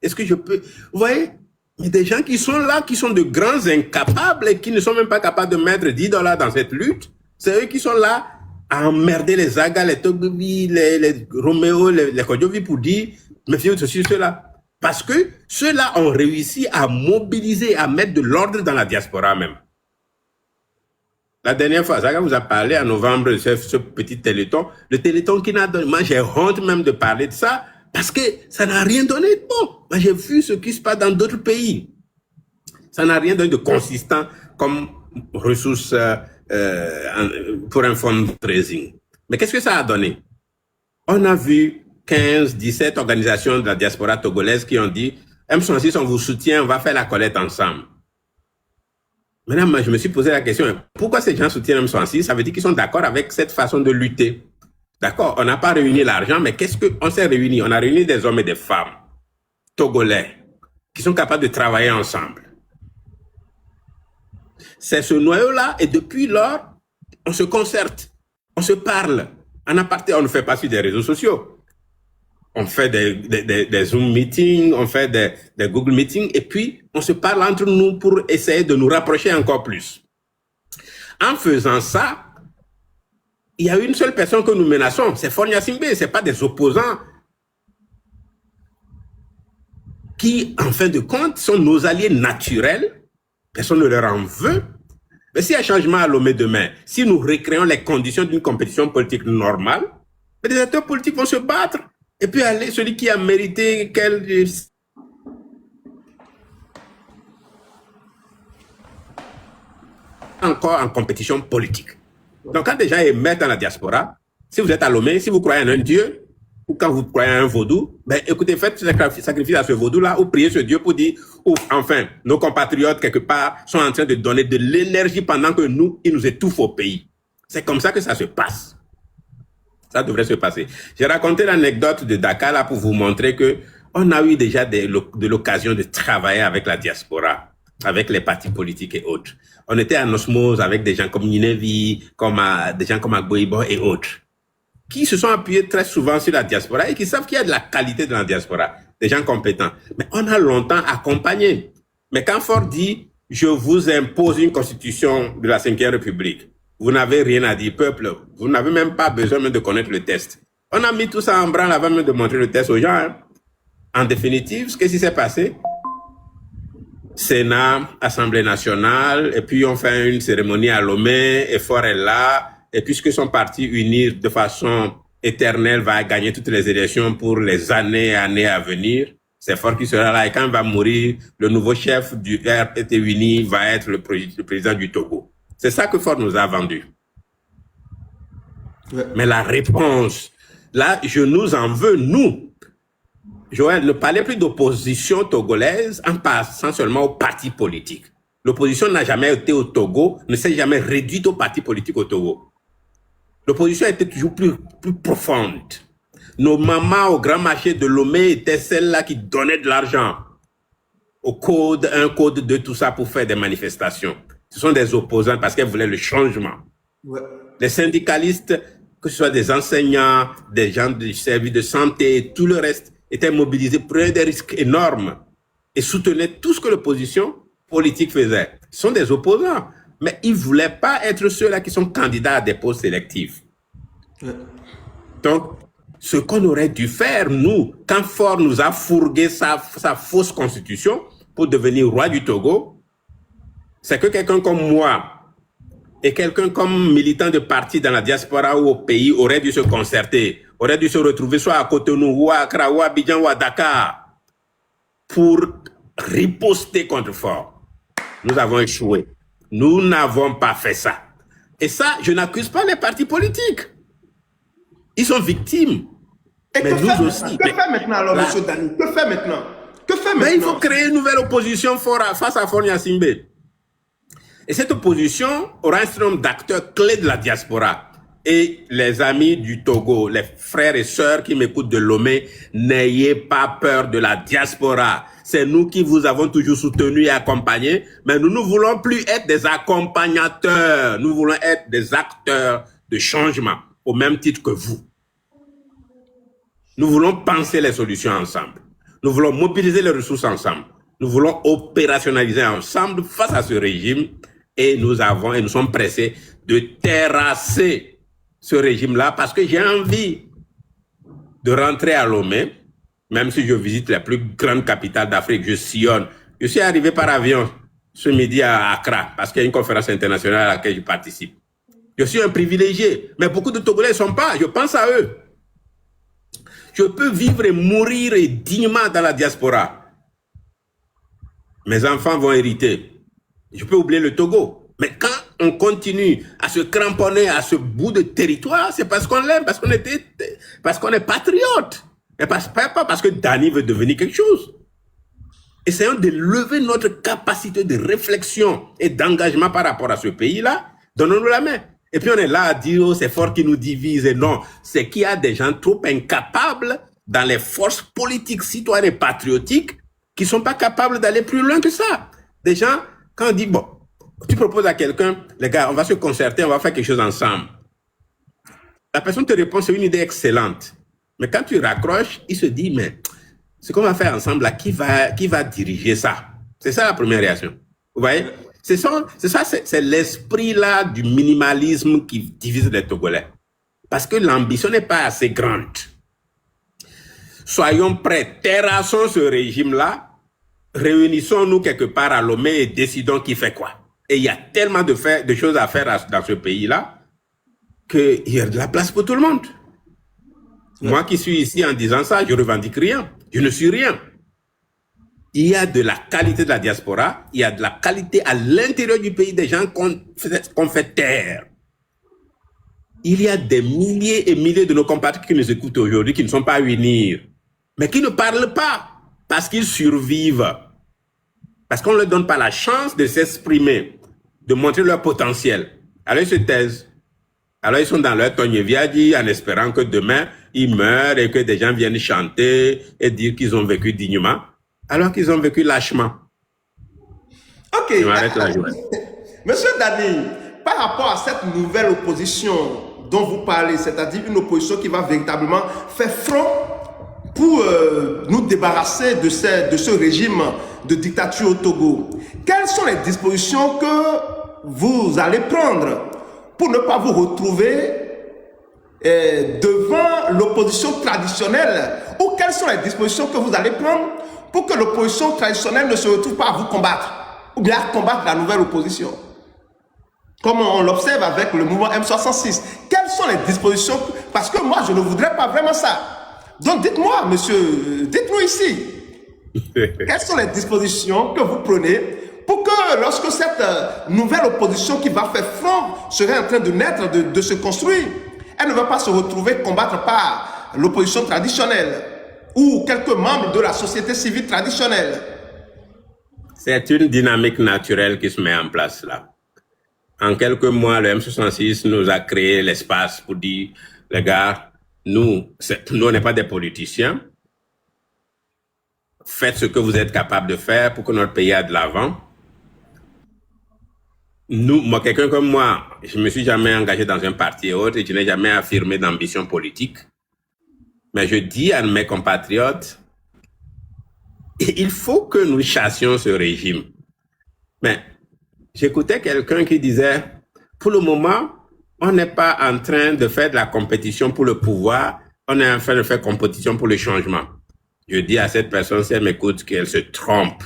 Est-ce que je peux... Vous voyez, il y a des gens qui sont là, qui sont de grands incapables et qui ne sont même pas capables de mettre $10 dans cette lutte. C'est eux qui sont là à emmerder les Zaga, les Togobi, les Roméo, les Kodjovi pour dire, méfiez-vous de ceci, cela. Parce que ceux-là ont réussi à mobiliser, à mettre de l'ordre dans la diaspora même. La dernière fois, Zaga vous a parlé en novembre de ce petit téléthon. Le téléthon qui n'a donné, moi j'ai honte même de parler de ça, parce que ça n'a rien donné de bon. Moi j'ai vu ce qui se passe dans d'autres pays. Ça n'a rien donné de consistant comme ressource pour un fundraising. Mais qu'est-ce que ça a donné? On a vu 15, 17 organisations de la diaspora togolaise qui ont dit M66, on vous soutient, on va faire la collecte ensemble. Maintenant, moi, je me suis posé la question, pourquoi ces gens soutiennent M66? Ça veut dire qu'ils sont d'accord avec cette façon de lutter. D'accord, on n'a pas réuni l'argent, mais qu'est-ce qu'on s'est réunis? On a réuni des hommes et des femmes togolais qui sont capables de travailler ensemble. C'est ce noyau-là, et depuis lors, on se concerte, on se parle. En aparté, on ne fait pas sur des réseaux sociaux. On fait des Zoom meetings, on fait des Google meetings, et puis on se parle entre nous pour essayer de nous rapprocher encore plus. En faisant ça, il y a une seule personne que nous menaçons, c'est Fonia Simbe, ce n'est pas des opposants qui, en fin de compte, sont nos alliés naturels. Personne ne leur en veut. Mais s'il y a un changement à Lomé demain, si nous recréons les conditions d'une compétition politique normale, les acteurs politiques vont se battre. Et puis aller, celui qui a mérité encore en compétition politique. Donc quand des gens émettent dans la diaspora, si vous êtes à Lomé, si vous croyez en un Dieu, ou quand vous croyez à un vaudou, ben écoutez, faites sacrifice à ce vaudou-là ou priez ce Dieu pour dire, ouf, enfin, nos compatriotes, quelque part, sont en train de donner de l'énergie pendant que nous, ils nous étouffent au pays. C'est comme ça que ça se passe. Ça devrait se passer. J'ai raconté l'anecdote de Dakar là pour vous montrer que on a eu déjà de l'occasion de travailler avec la diaspora, avec les partis politiques et autres. On était en osmose avec des gens comme Ninevi, des gens comme Agboibo et autres, qui se sont appuyés très souvent sur la diaspora et qui savent qu'il y a de la qualité dans la diaspora, des gens compétents. Mais on a longtemps accompagné. Mais quand Ford dit, je vous impose une constitution de la 5e République, vous n'avez rien à dire, peuple, vous n'avez même pas besoin même de connaître le test. On a mis tout ça en branle avant même de montrer le test aux gens. Hein. En définitive, ce qui s'est passé, Sénat, Assemblée nationale, et puis on fait une cérémonie à Lomé, et Ford est là, et puisque son parti uni de façon éternelle va gagner toutes les élections pour les années à venir, c'est Ford qui sera là, et quand il va mourir, le nouveau chef du RPT uni va être le président du Togo. C'est ça que Ford nous a vendu. Ouais. Mais la réponse, là, je nous en veux, nous. Joël, ne parlez plus d'opposition togolaise en passant seulement aux partis politiques. L'opposition n'a jamais été au Togo, ne s'est jamais réduite aux partis politiques au Togo. L'opposition était toujours plus profonde. Nos mamans au grand marché de Lomé étaient celles-là qui donnaient de l'argent au code 1, code 2, tout ça pour faire des manifestations. Ce sont des opposants parce qu'elles voulaient le changement. Ouais. Les syndicalistes, que ce soit des enseignants, des gens du service de santé et tout le reste, étaient mobilisés, prenaient des risques énormes et soutenaient tout ce que l'opposition politique faisait. Ce sont des opposants, mais ils ne voulaient pas être ceux-là qui sont candidats à des postes sélectifs. Ouais. Donc, ce qu'on aurait dû faire, nous, quand Ford nous a fourgué sa fausse constitution pour devenir roi du Togo, c'est que quelqu'un comme moi et quelqu'un comme militant de parti dans la diaspora ou au pays aurait dû se concerter, aurait dû se retrouver soit à Cotonou, ou à Accra, ou à Abidjan, ou à Dakar, pour riposter contre Ford. Nous avons échoué. Nous n'avons pas fait ça. Et ça, je n'accuse pas les partis politiques. Ils sont victimes.
Et mais nous aussi. Que faire maintenant alors, M. Dani? Que faire maintenant? Que faire maintenant?
Mais il faut créer une nouvelle opposition face à Faure Gnassingbé. Et cette opposition aura un certain nombre d'acteurs clés de la diaspora. Et les amis du Togo, les frères et sœurs qui m'écoutent de Lomé, n'ayez pas peur de la diaspora. C'est nous qui vous avons toujours soutenu et accompagné, mais nous ne voulons plus être des accompagnateurs. Nous voulons être des acteurs de changement, au même titre que vous. Nous voulons penser les solutions ensemble. Nous voulons mobiliser les ressources ensemble. Nous voulons opérationnaliser ensemble face à ce régime et nous sommes pressés de terrasser ce régime-là parce que j'ai envie de rentrer à Lomé, même si je visite les plus grandes capitales d'Afrique, je sillonne. Je suis arrivé par avion ce midi à Accra parce qu'il y a une conférence internationale à laquelle je participe. Je suis un privilégié, mais beaucoup de Togolais ne sont pas, je pense à eux. Je peux vivre et mourir dignement dans la diaspora. Mes enfants vont hériter. Je peux oublier le Togo. Mais quand on continue à se cramponner à ce bout de territoire, c'est parce qu'on l'aime, parce qu'on est patriote. Et pas parce que Dani veut devenir quelque chose. Essayons de lever notre capacité de réflexion et d'engagement par rapport à ce pays-là. Donnons-nous la main. Et puis on est là à dire, oh, c'est Ford qui nous divise. Et non, c'est qu'il y a des gens trop incapables dans les forces politiques, citoyennes et patriotiques qui ne sont pas capables d'aller plus loin que ça. Des gens, quand on dit, bon, tu proposes à quelqu'un, les gars, on va se concerter, on va faire quelque chose ensemble. La personne te répond, c'est une idée excellente. Mais quand tu raccroches, il se dit, mais ce qu'on va faire ensemble, là, qui va diriger ça? C'est ça la première réaction. Vous voyez? C'est l'esprit là du minimalisme qui divise les Togolais. Parce que l'ambition n'est pas assez grande. Soyons prêts, terrassons ce régime-là, réunissons-nous quelque part à Lomé et décidons qui fait quoi. Et il y a tellement de choses à faire dans ce pays-là qu'il y a de la place pour tout le monde. Ouais. Moi qui suis ici en disant ça, je ne revendique rien. Je ne suis rien. Il y a de la qualité de la diaspora, il y a de la qualité à l'intérieur du pays des gens qu'on fait taire. il y a des milliers et milliers de nos compatriotes qui nous écoutent aujourd'hui, qui ne sont pas unis, mais qui ne parlent pas parce qu'ils survivent. Parce qu'on ne leur donne pas la chance de s'exprimer, de montrer leur potentiel. Alors ils se taisent. Alors ils sont dans leur Togneviadi en espérant que demain, ils meurent et que des gens viennent chanter et dire qu'ils ont vécu dignement, alors qu'ils ont vécu lâchement.
Ok.
Je m'arrête là, Joël.
Monsieur Dani, par rapport à cette nouvelle opposition dont vous parlez, c'est-à-dire une opposition qui va véritablement faire front pour nous débarrasser de ce régime de dictature au Togo, quelles sont les dispositions que vous allez prendre pour ne pas vous retrouver devant l'opposition traditionnelle, ou quelles sont les dispositions que vous allez prendre pour que l'opposition traditionnelle ne se retrouve pas à vous combattre, ou bien à combattre la nouvelle opposition, comme on l'observe avec le mouvement M66. Quelles sont les dispositions? Parce que moi, je ne voudrais pas vraiment ça. Donc, dites-moi, monsieur, dites-nous ici, quelles sont les dispositions que vous prenez pour que lorsque cette nouvelle opposition qui va faire front serait en train de naître, de se construire, elle ne va pas se retrouver combattre par l'opposition traditionnelle ou quelques membres de la société civile traditionnelle?
C'est une dynamique naturelle qui se met en place là. En quelques mois, le M66 nous a créé l'espace pour dire, les gars, nous on n'est pas des politiciens. Faites ce que vous êtes capable de faire pour que notre pays aille de l'avant. Moi, quelqu'un comme moi, je me suis jamais engagé dans un parti et autre et je n'ai jamais affirmé d'ambition politique. Mais je dis à mes compatriotes, il faut que nous chassions ce régime. Mais j'écoutais quelqu'un qui disait, pour le moment, on n'est pas en train de faire de la compétition pour le pouvoir, on est en train de faire compétition pour le changement. Je dis à cette personne, si elle m'écoute, qu'elle se trompe.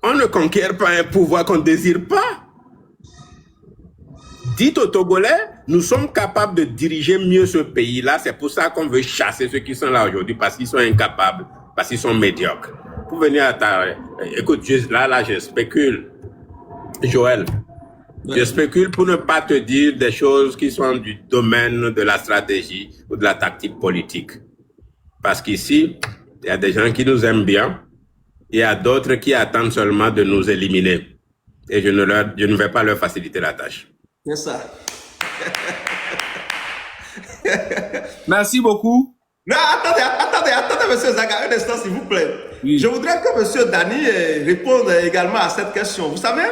On ne conquiert pas un pouvoir qu'on ne désire pas. Dites aux Togolais, nous sommes capables de diriger mieux ce pays-là. C'est pour ça qu'on veut chasser ceux qui sont là aujourd'hui, parce qu'ils sont incapables, parce qu'ils sont médiocres. Pour venir à ta... Écoute, là, je spécule. Joël, je spécule pour ne pas te dire des choses qui sont du domaine de la stratégie ou de la tactique politique. Parce qu'ici, il y a des gens qui nous aiment bien. Il y a d'autres qui attendent seulement de nous éliminer. Et je ne vais pas leur faciliter la tâche.
C'est ça.
Merci beaucoup.
Non, attendez, monsieur Zaga, un instant, s'il vous plaît.
Oui.
Je voudrais que monsieur Dani réponde également à cette question. Vous savez,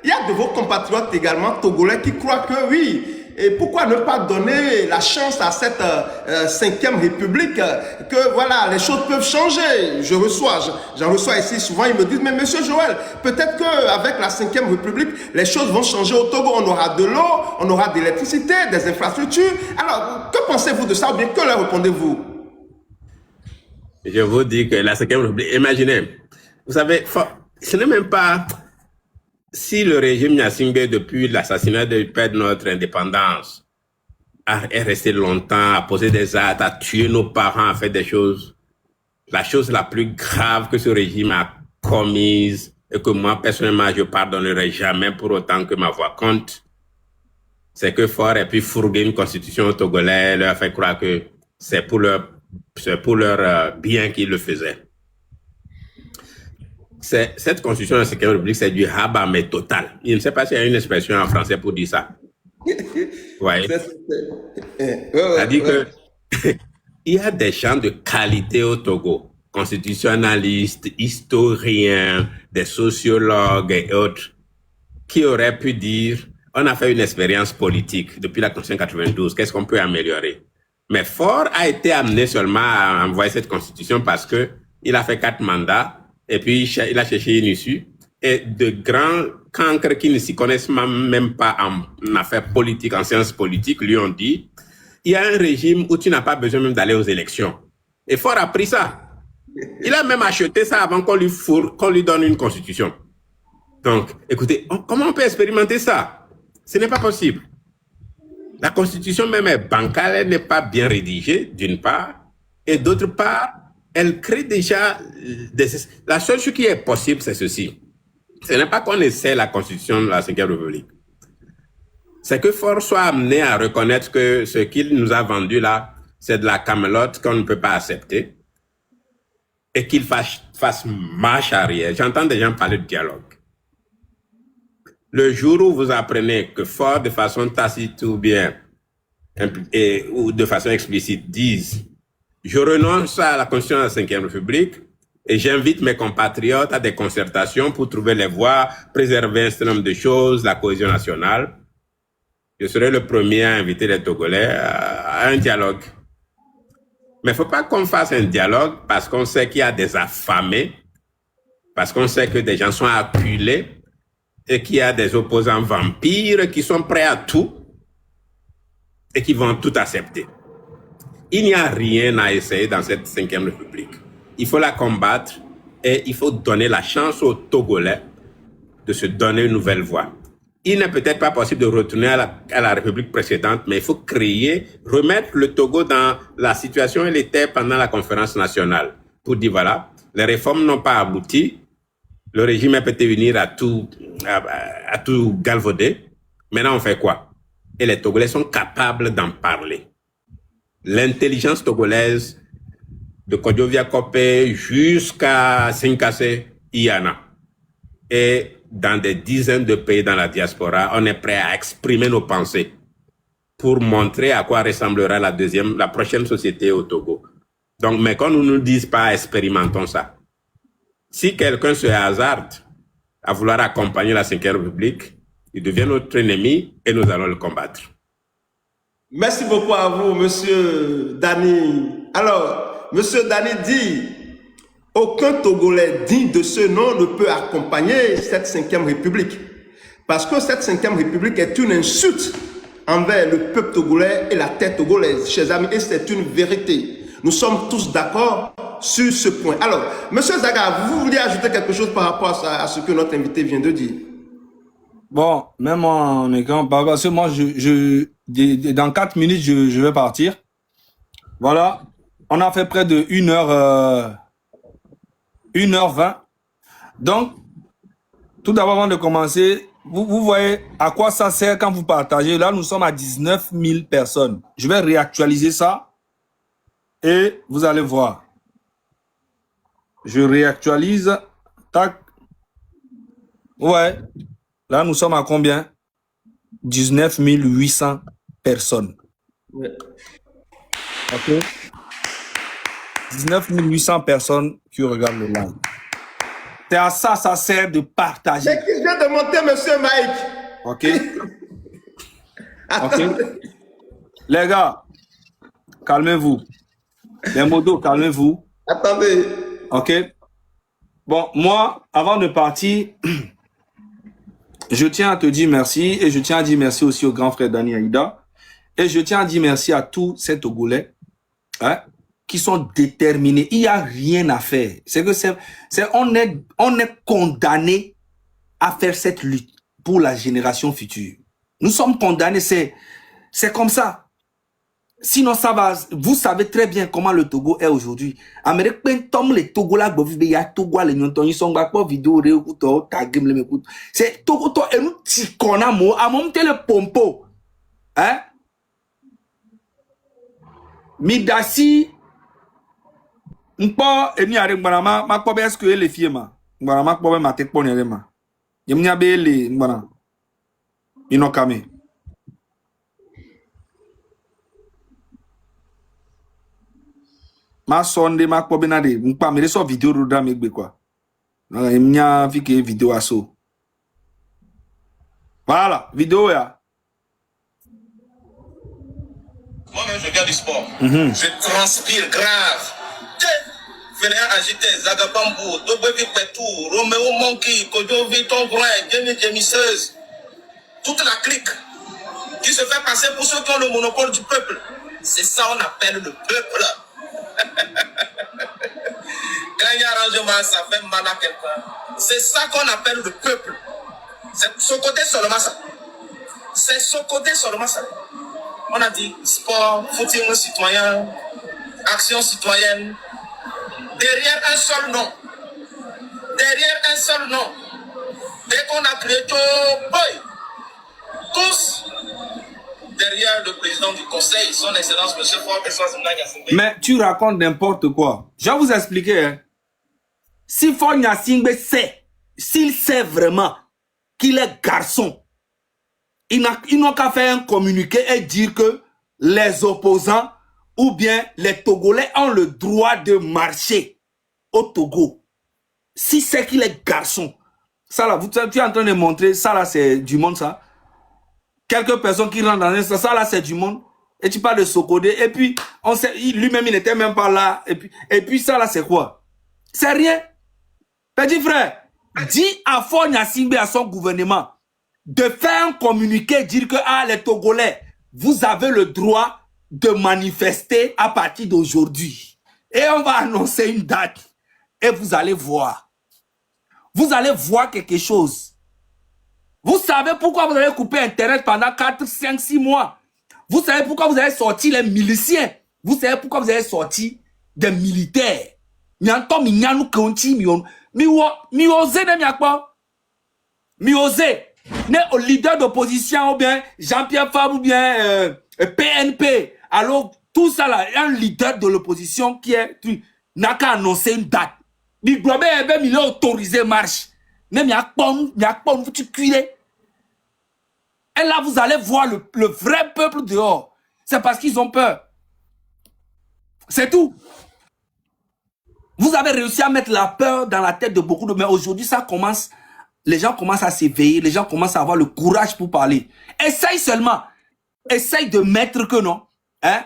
il y a de vos compatriotes également togolais qui croient que oui, et pourquoi ne pas donner la chance à cette 5e République, que voilà, les choses peuvent changer. J'en reçois ici souvent, ils me disent, mais monsieur Joël, peut-être qu'avec la 5e République, les choses vont changer au Togo, on aura de l'eau, on aura de l'électricité, des infrastructures. Alors, que pensez-vous de ça ou bien que leur répondez-vous?
Je vous dis que la 5e République, imaginez, vous savez, ce n'est même pas... Si le régime Gnassingbé, depuis l'assassinat du père de notre indépendance, est resté longtemps à poser des actes, à tuer nos parents, à faire des choses, la chose la plus grave que ce régime a commise et que moi, personnellement, je pardonnerai jamais pour autant que ma voix compte, c'est que Faure ait pu fourguer une constitution togolaise, leur fait croire que c'est pour leur bien qu'ils le faisaient. Cette constitution de la 5e République, c'est du habamé total. Je ne sais pas s'il y a une expression en français pour dire ça. Vous voyez? C'est-à-dire que il y a des gens de qualité au Togo, constitutionnalistes, historiens, des sociologues et autres, qui auraient pu dire, on a fait une expérience politique depuis la Constitution 92, qu'est-ce qu'on peut améliorer? Mais Faure a été amené seulement à envoyer cette constitution parce que il a fait 4 mandats, et puis il a cherché une issue, et de grands cancres qui ne s'y connaissent même pas en affaires politiques, en sciences politiques, lui ont dit, il y a un régime où tu n'as pas besoin même d'aller aux élections. Et Faure a pris ça. Il a même acheté ça avant qu'on lui donne une constitution. Donc, écoutez, comment on peut expérimenter ça? Ce n'est pas possible. La constitution même est bancale, elle n'est pas bien rédigée, d'une part, et d'autre part, elle crée déjà... La seule chose qui est possible, c'est ceci. Ce n'est pas qu'on essaie la constitution de la 5e République. c'est que Ford soit amené à reconnaître que ce qu'il nous a vendu là, c'est de la camelote qu'on ne peut pas accepter et qu'il fasse marche arrière. J'entends des gens parler de dialogue. Le jour où vous apprenez que Ford, de façon tacite ou bien ou de façon explicite, disent « Je renonce à la Constitution de la Ve République et j'invite mes compatriotes à des concertations pour trouver les voies, préserver un certain nombre de choses, la cohésion nationale », je serai le premier à inviter les Togolais à un dialogue. Mais il ne faut pas qu'on fasse un dialogue parce qu'on sait qu'il y a des affamés, parce qu'on sait que des gens sont acculés et qu'il y a des opposants vampires qui sont prêts à tout et qui vont tout accepter. Il n'y a rien à essayer dans cette Ve République. Il faut la combattre et il faut donner la chance aux Togolais de se donner une nouvelle voie. Il n'est peut-être pas possible de retourner à la République précédente, mais il faut remettre le Togo dans la situation où il était pendant la conférence nationale. Pour dire voilà, les réformes n'ont pas abouti, le régime a peut-être venir à tout galvauder. Maintenant, on fait quoi? Et les Togolais sont capables d'en parler. L'intelligence togolaise, de Kodjovia Kopé jusqu'à Sinkassé, il y en a. Et dans des dizaines de pays dans la diaspora, on est prêt à exprimer nos pensées pour montrer à quoi ressemblera la prochaine société au Togo. Donc, mais qu'on ne nous dise pas, expérimentons ça. Si quelqu'un se hasarde à vouloir accompagner la Ve République, il devient notre ennemi et nous allons le combattre.
Merci beaucoup à vous, Monsieur Dani. Alors, Monsieur Dani dit, aucun Togolais digne de ce nom ne peut accompagner cette Ve République. Parce que cette Ve République est une insulte envers le peuple togolais et la terre togolaise, chers amis, et c'est une vérité. Nous sommes tous d'accord sur ce point. Alors, Monsieur Zaga, vous vouliez ajouter quelque chose par rapport à ce que notre invité vient de dire?
Bon, même en écran, parce que moi, dans 4 minutes, je vais partir. Voilà. On a fait près de 1h20. Donc, tout d'abord, avant de commencer, vous voyez à quoi ça sert quand vous partagez. Là, nous sommes à 19 000 personnes. Je vais réactualiser ça et vous allez voir. Je réactualise. Tac. Ouais. Là, nous sommes à combien? 19 800 personnes.
Ouais.
OK. 19 800 personnes qui regardent le live. C'est à ça, ça sert de partager.
Mais qui vient de monter, Monsieur Mike?
OK. OK. Les gars, calmez-vous. Les modos, calmez-vous.
Attendez.
OK. Bon, moi, avant de partir, je tiens à te dire merci et je tiens à dire merci aussi au grand frère Dani Aïda. Et je tiens à dire merci à tous ces Togolais qui sont déterminés. Il n'y a rien à faire. C'est que on est condamné à faire cette lutte pour la génération future. Nous sommes condamnés, c'est comme ça. Sinon, ça va. Vous savez très bien comment le Togo est aujourd'hui. Amérique, les Togolais, il y a Togo, les Nyonton, ils sont pas vidéo, c'est Togo, et nous, t'ikona, mo, à monter le pompo. Hein? Midasi, m'pa, et ni arrêt, m'banama, ma quoi, est-ce que les filles, m'banama, quoi, ma tête, pon, y'alema. Y'mnia be, les, m'bana. Inokame. Ma sonde ma ko benade mpa me so vidéo do da me gbe kwa na emnya fike vidéo aso voilà vidéo ya
moi-même je viens du sport je transpire grave venez agiter Zagabambu Dobevi Petou Roméo Monkey Kodjovi Tongouin Jenny Jemisseuse toute la clique qui se fait passer pour ceux qui ont le monopole du peuple. C'est ça on appelle le peuple. Quand il y a arrangement, ça fait mal à quelqu'un. C'est ça qu'on appelle le peuple. C'est ce côté seulement ça. C'est ce côté seulement ça. On a dit sport, footing citoyen, action citoyenne. Derrière un seul nom. Derrière un seul nom. Dès qu'on a créé tout, boy, tous derrière le président du conseil, son excellence, M. Faure Eswazimna Gnassingbé.
Mais tu racontes n'importe quoi. Je vais vous expliquer. Hein. Si Faure Gnassingbé sait, s'il sait vraiment qu'il est garçon, ils n'ont qu'à faire un communiqué et dire que les opposants ou bien les Togolais ont le droit de marcher au Togo. Si c'est qu'il est garçon. Ça là, tu es en train de montrer, ça là c'est du monde ça. Quelques personnes qui rentrent dans un ça là c'est du monde. Et tu parles de Sokodé. Et puis, on sait, lui-même il n'était même pas là. Et puis ça là c'est quoi? C'est rien. Petit frère, dis à Faure Gnassingbé, à son gouvernement, de faire un communiqué, dire que les Togolais, vous avez le droit de manifester à partir d'aujourd'hui. Et on va annoncer une date. Et vous allez voir. Vous allez voir quelque chose. Vous savez pourquoi vous avez coupé Internet pendant 4, 5, 6 mois. Vous savez pourquoi vous avez sorti les miliciens. Vous savez pourquoi vous avez sorti des militaires. Mi osé. Ne au leader d'opposition ou bien Jean-Pierre Fabre ou bien PNP. Alors tout ça là, un leader de l'opposition qui est n'a qu'à annoncer une date. Il a autorisé marche. Et là vous allez voir le vrai peuple dehors. C'est parce qu'ils ont peur. C'est tout. Vous avez réussi à mettre la peur dans la tête de beaucoup de... Mais aujourd'hui ça commence... Les gens commencent à s'éveiller, les gens commencent à avoir le courage pour parler. Essaye seulement. Essaye de mettre que non. Hein?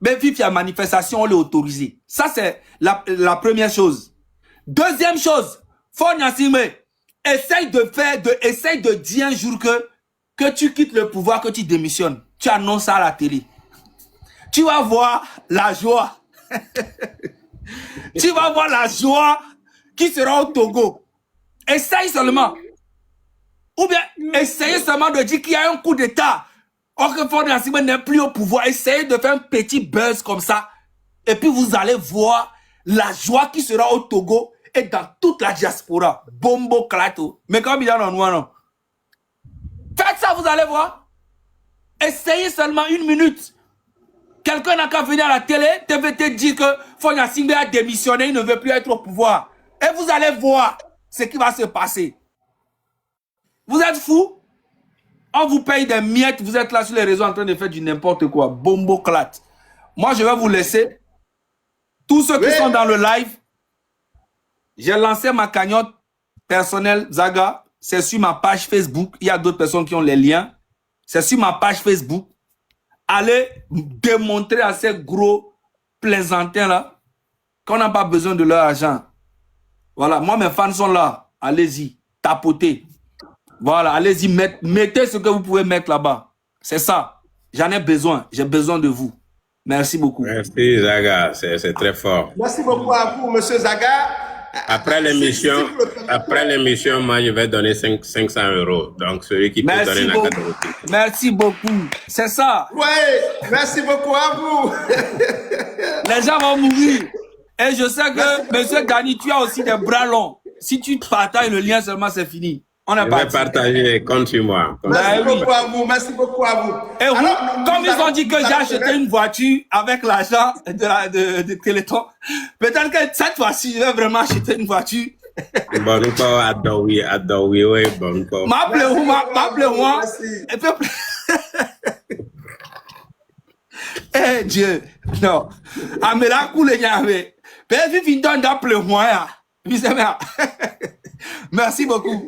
Mais vite, il y a manifestation, on l'a autorisé. Ça, c'est la première chose. Deuxième chose, Faure Gnassingbé, essaye de dire un jour que tu quittes le pouvoir, que tu démissionnes. Tu annonces ça à la télé. Tu vas voir la joie. Tu vas voir la joie qui sera au Togo. Essaye seulement. Ou bien, essayez seulement de dire qu'il y a un coup d'État. Or que Faure Gnassingbé n'est plus au pouvoir. Essayez de faire un petit buzz comme ça. Et puis vous allez voir la joie qui sera au Togo et dans toute la diaspora. Bombo Klato. Mais comme il y a non, non. Faites ça, vous allez voir. Essayez seulement 1 minute. Quelqu'un n'a qu'à venir à la télé, te dire que Faure Gnassingbé a démissionné, il ne veut plus être au pouvoir. Et vous allez voir ce qui va se passer. Vous êtes fous? On vous paye des miettes, vous êtes là sur les réseaux en train de faire du n'importe quoi. Bombo clat. Moi, je vais vous laisser. Tous ceux qui sont dans le live, j'ai lancé ma cagnotte personnelle, Zaga. C'est sur ma page Facebook. Il y a d'autres personnes qui ont les liens. C'est sur ma page Facebook. Allez démontrer à ces gros plaisantins là qu'on n'a pas besoin de leur argent. Voilà, moi mes fans sont là. Allez-y, tapotez. Voilà, allez-y, mettez ce que vous pouvez mettre là-bas. C'est ça. J'en ai besoin. J'ai besoin de vous. Merci beaucoup.
Merci Zaga, c'est très fort.
Merci beaucoup à vous, monsieur Zaga.
Après l'émission, moi je vais donner 500 €. Donc celui qui peut donner la cadeau.
Merci beaucoup. C'est ça.
Ouais, merci beaucoup à vous.
Les gens vont mourir. Et je sais que, monsieur Gani, tu as aussi des bras longs. Si tu partages le lien seulement, c'est fini. On est parti.
Je vais partager, compte sur moi.
Merci beaucoup à vous, merci beaucoup à vous.
Et vous, comme ils ont dit que j'ai acheté une voiture avec l'argent de Téléthon, peut-être que cette fois-ci, je vais vraiment acheter une voiture.
Bon, oui.
M'appelez-moi. Et puis, eh Dieu, non. Amela koule nyame. Peut-être que tu donnes d'appeler moi. Merci beaucoup.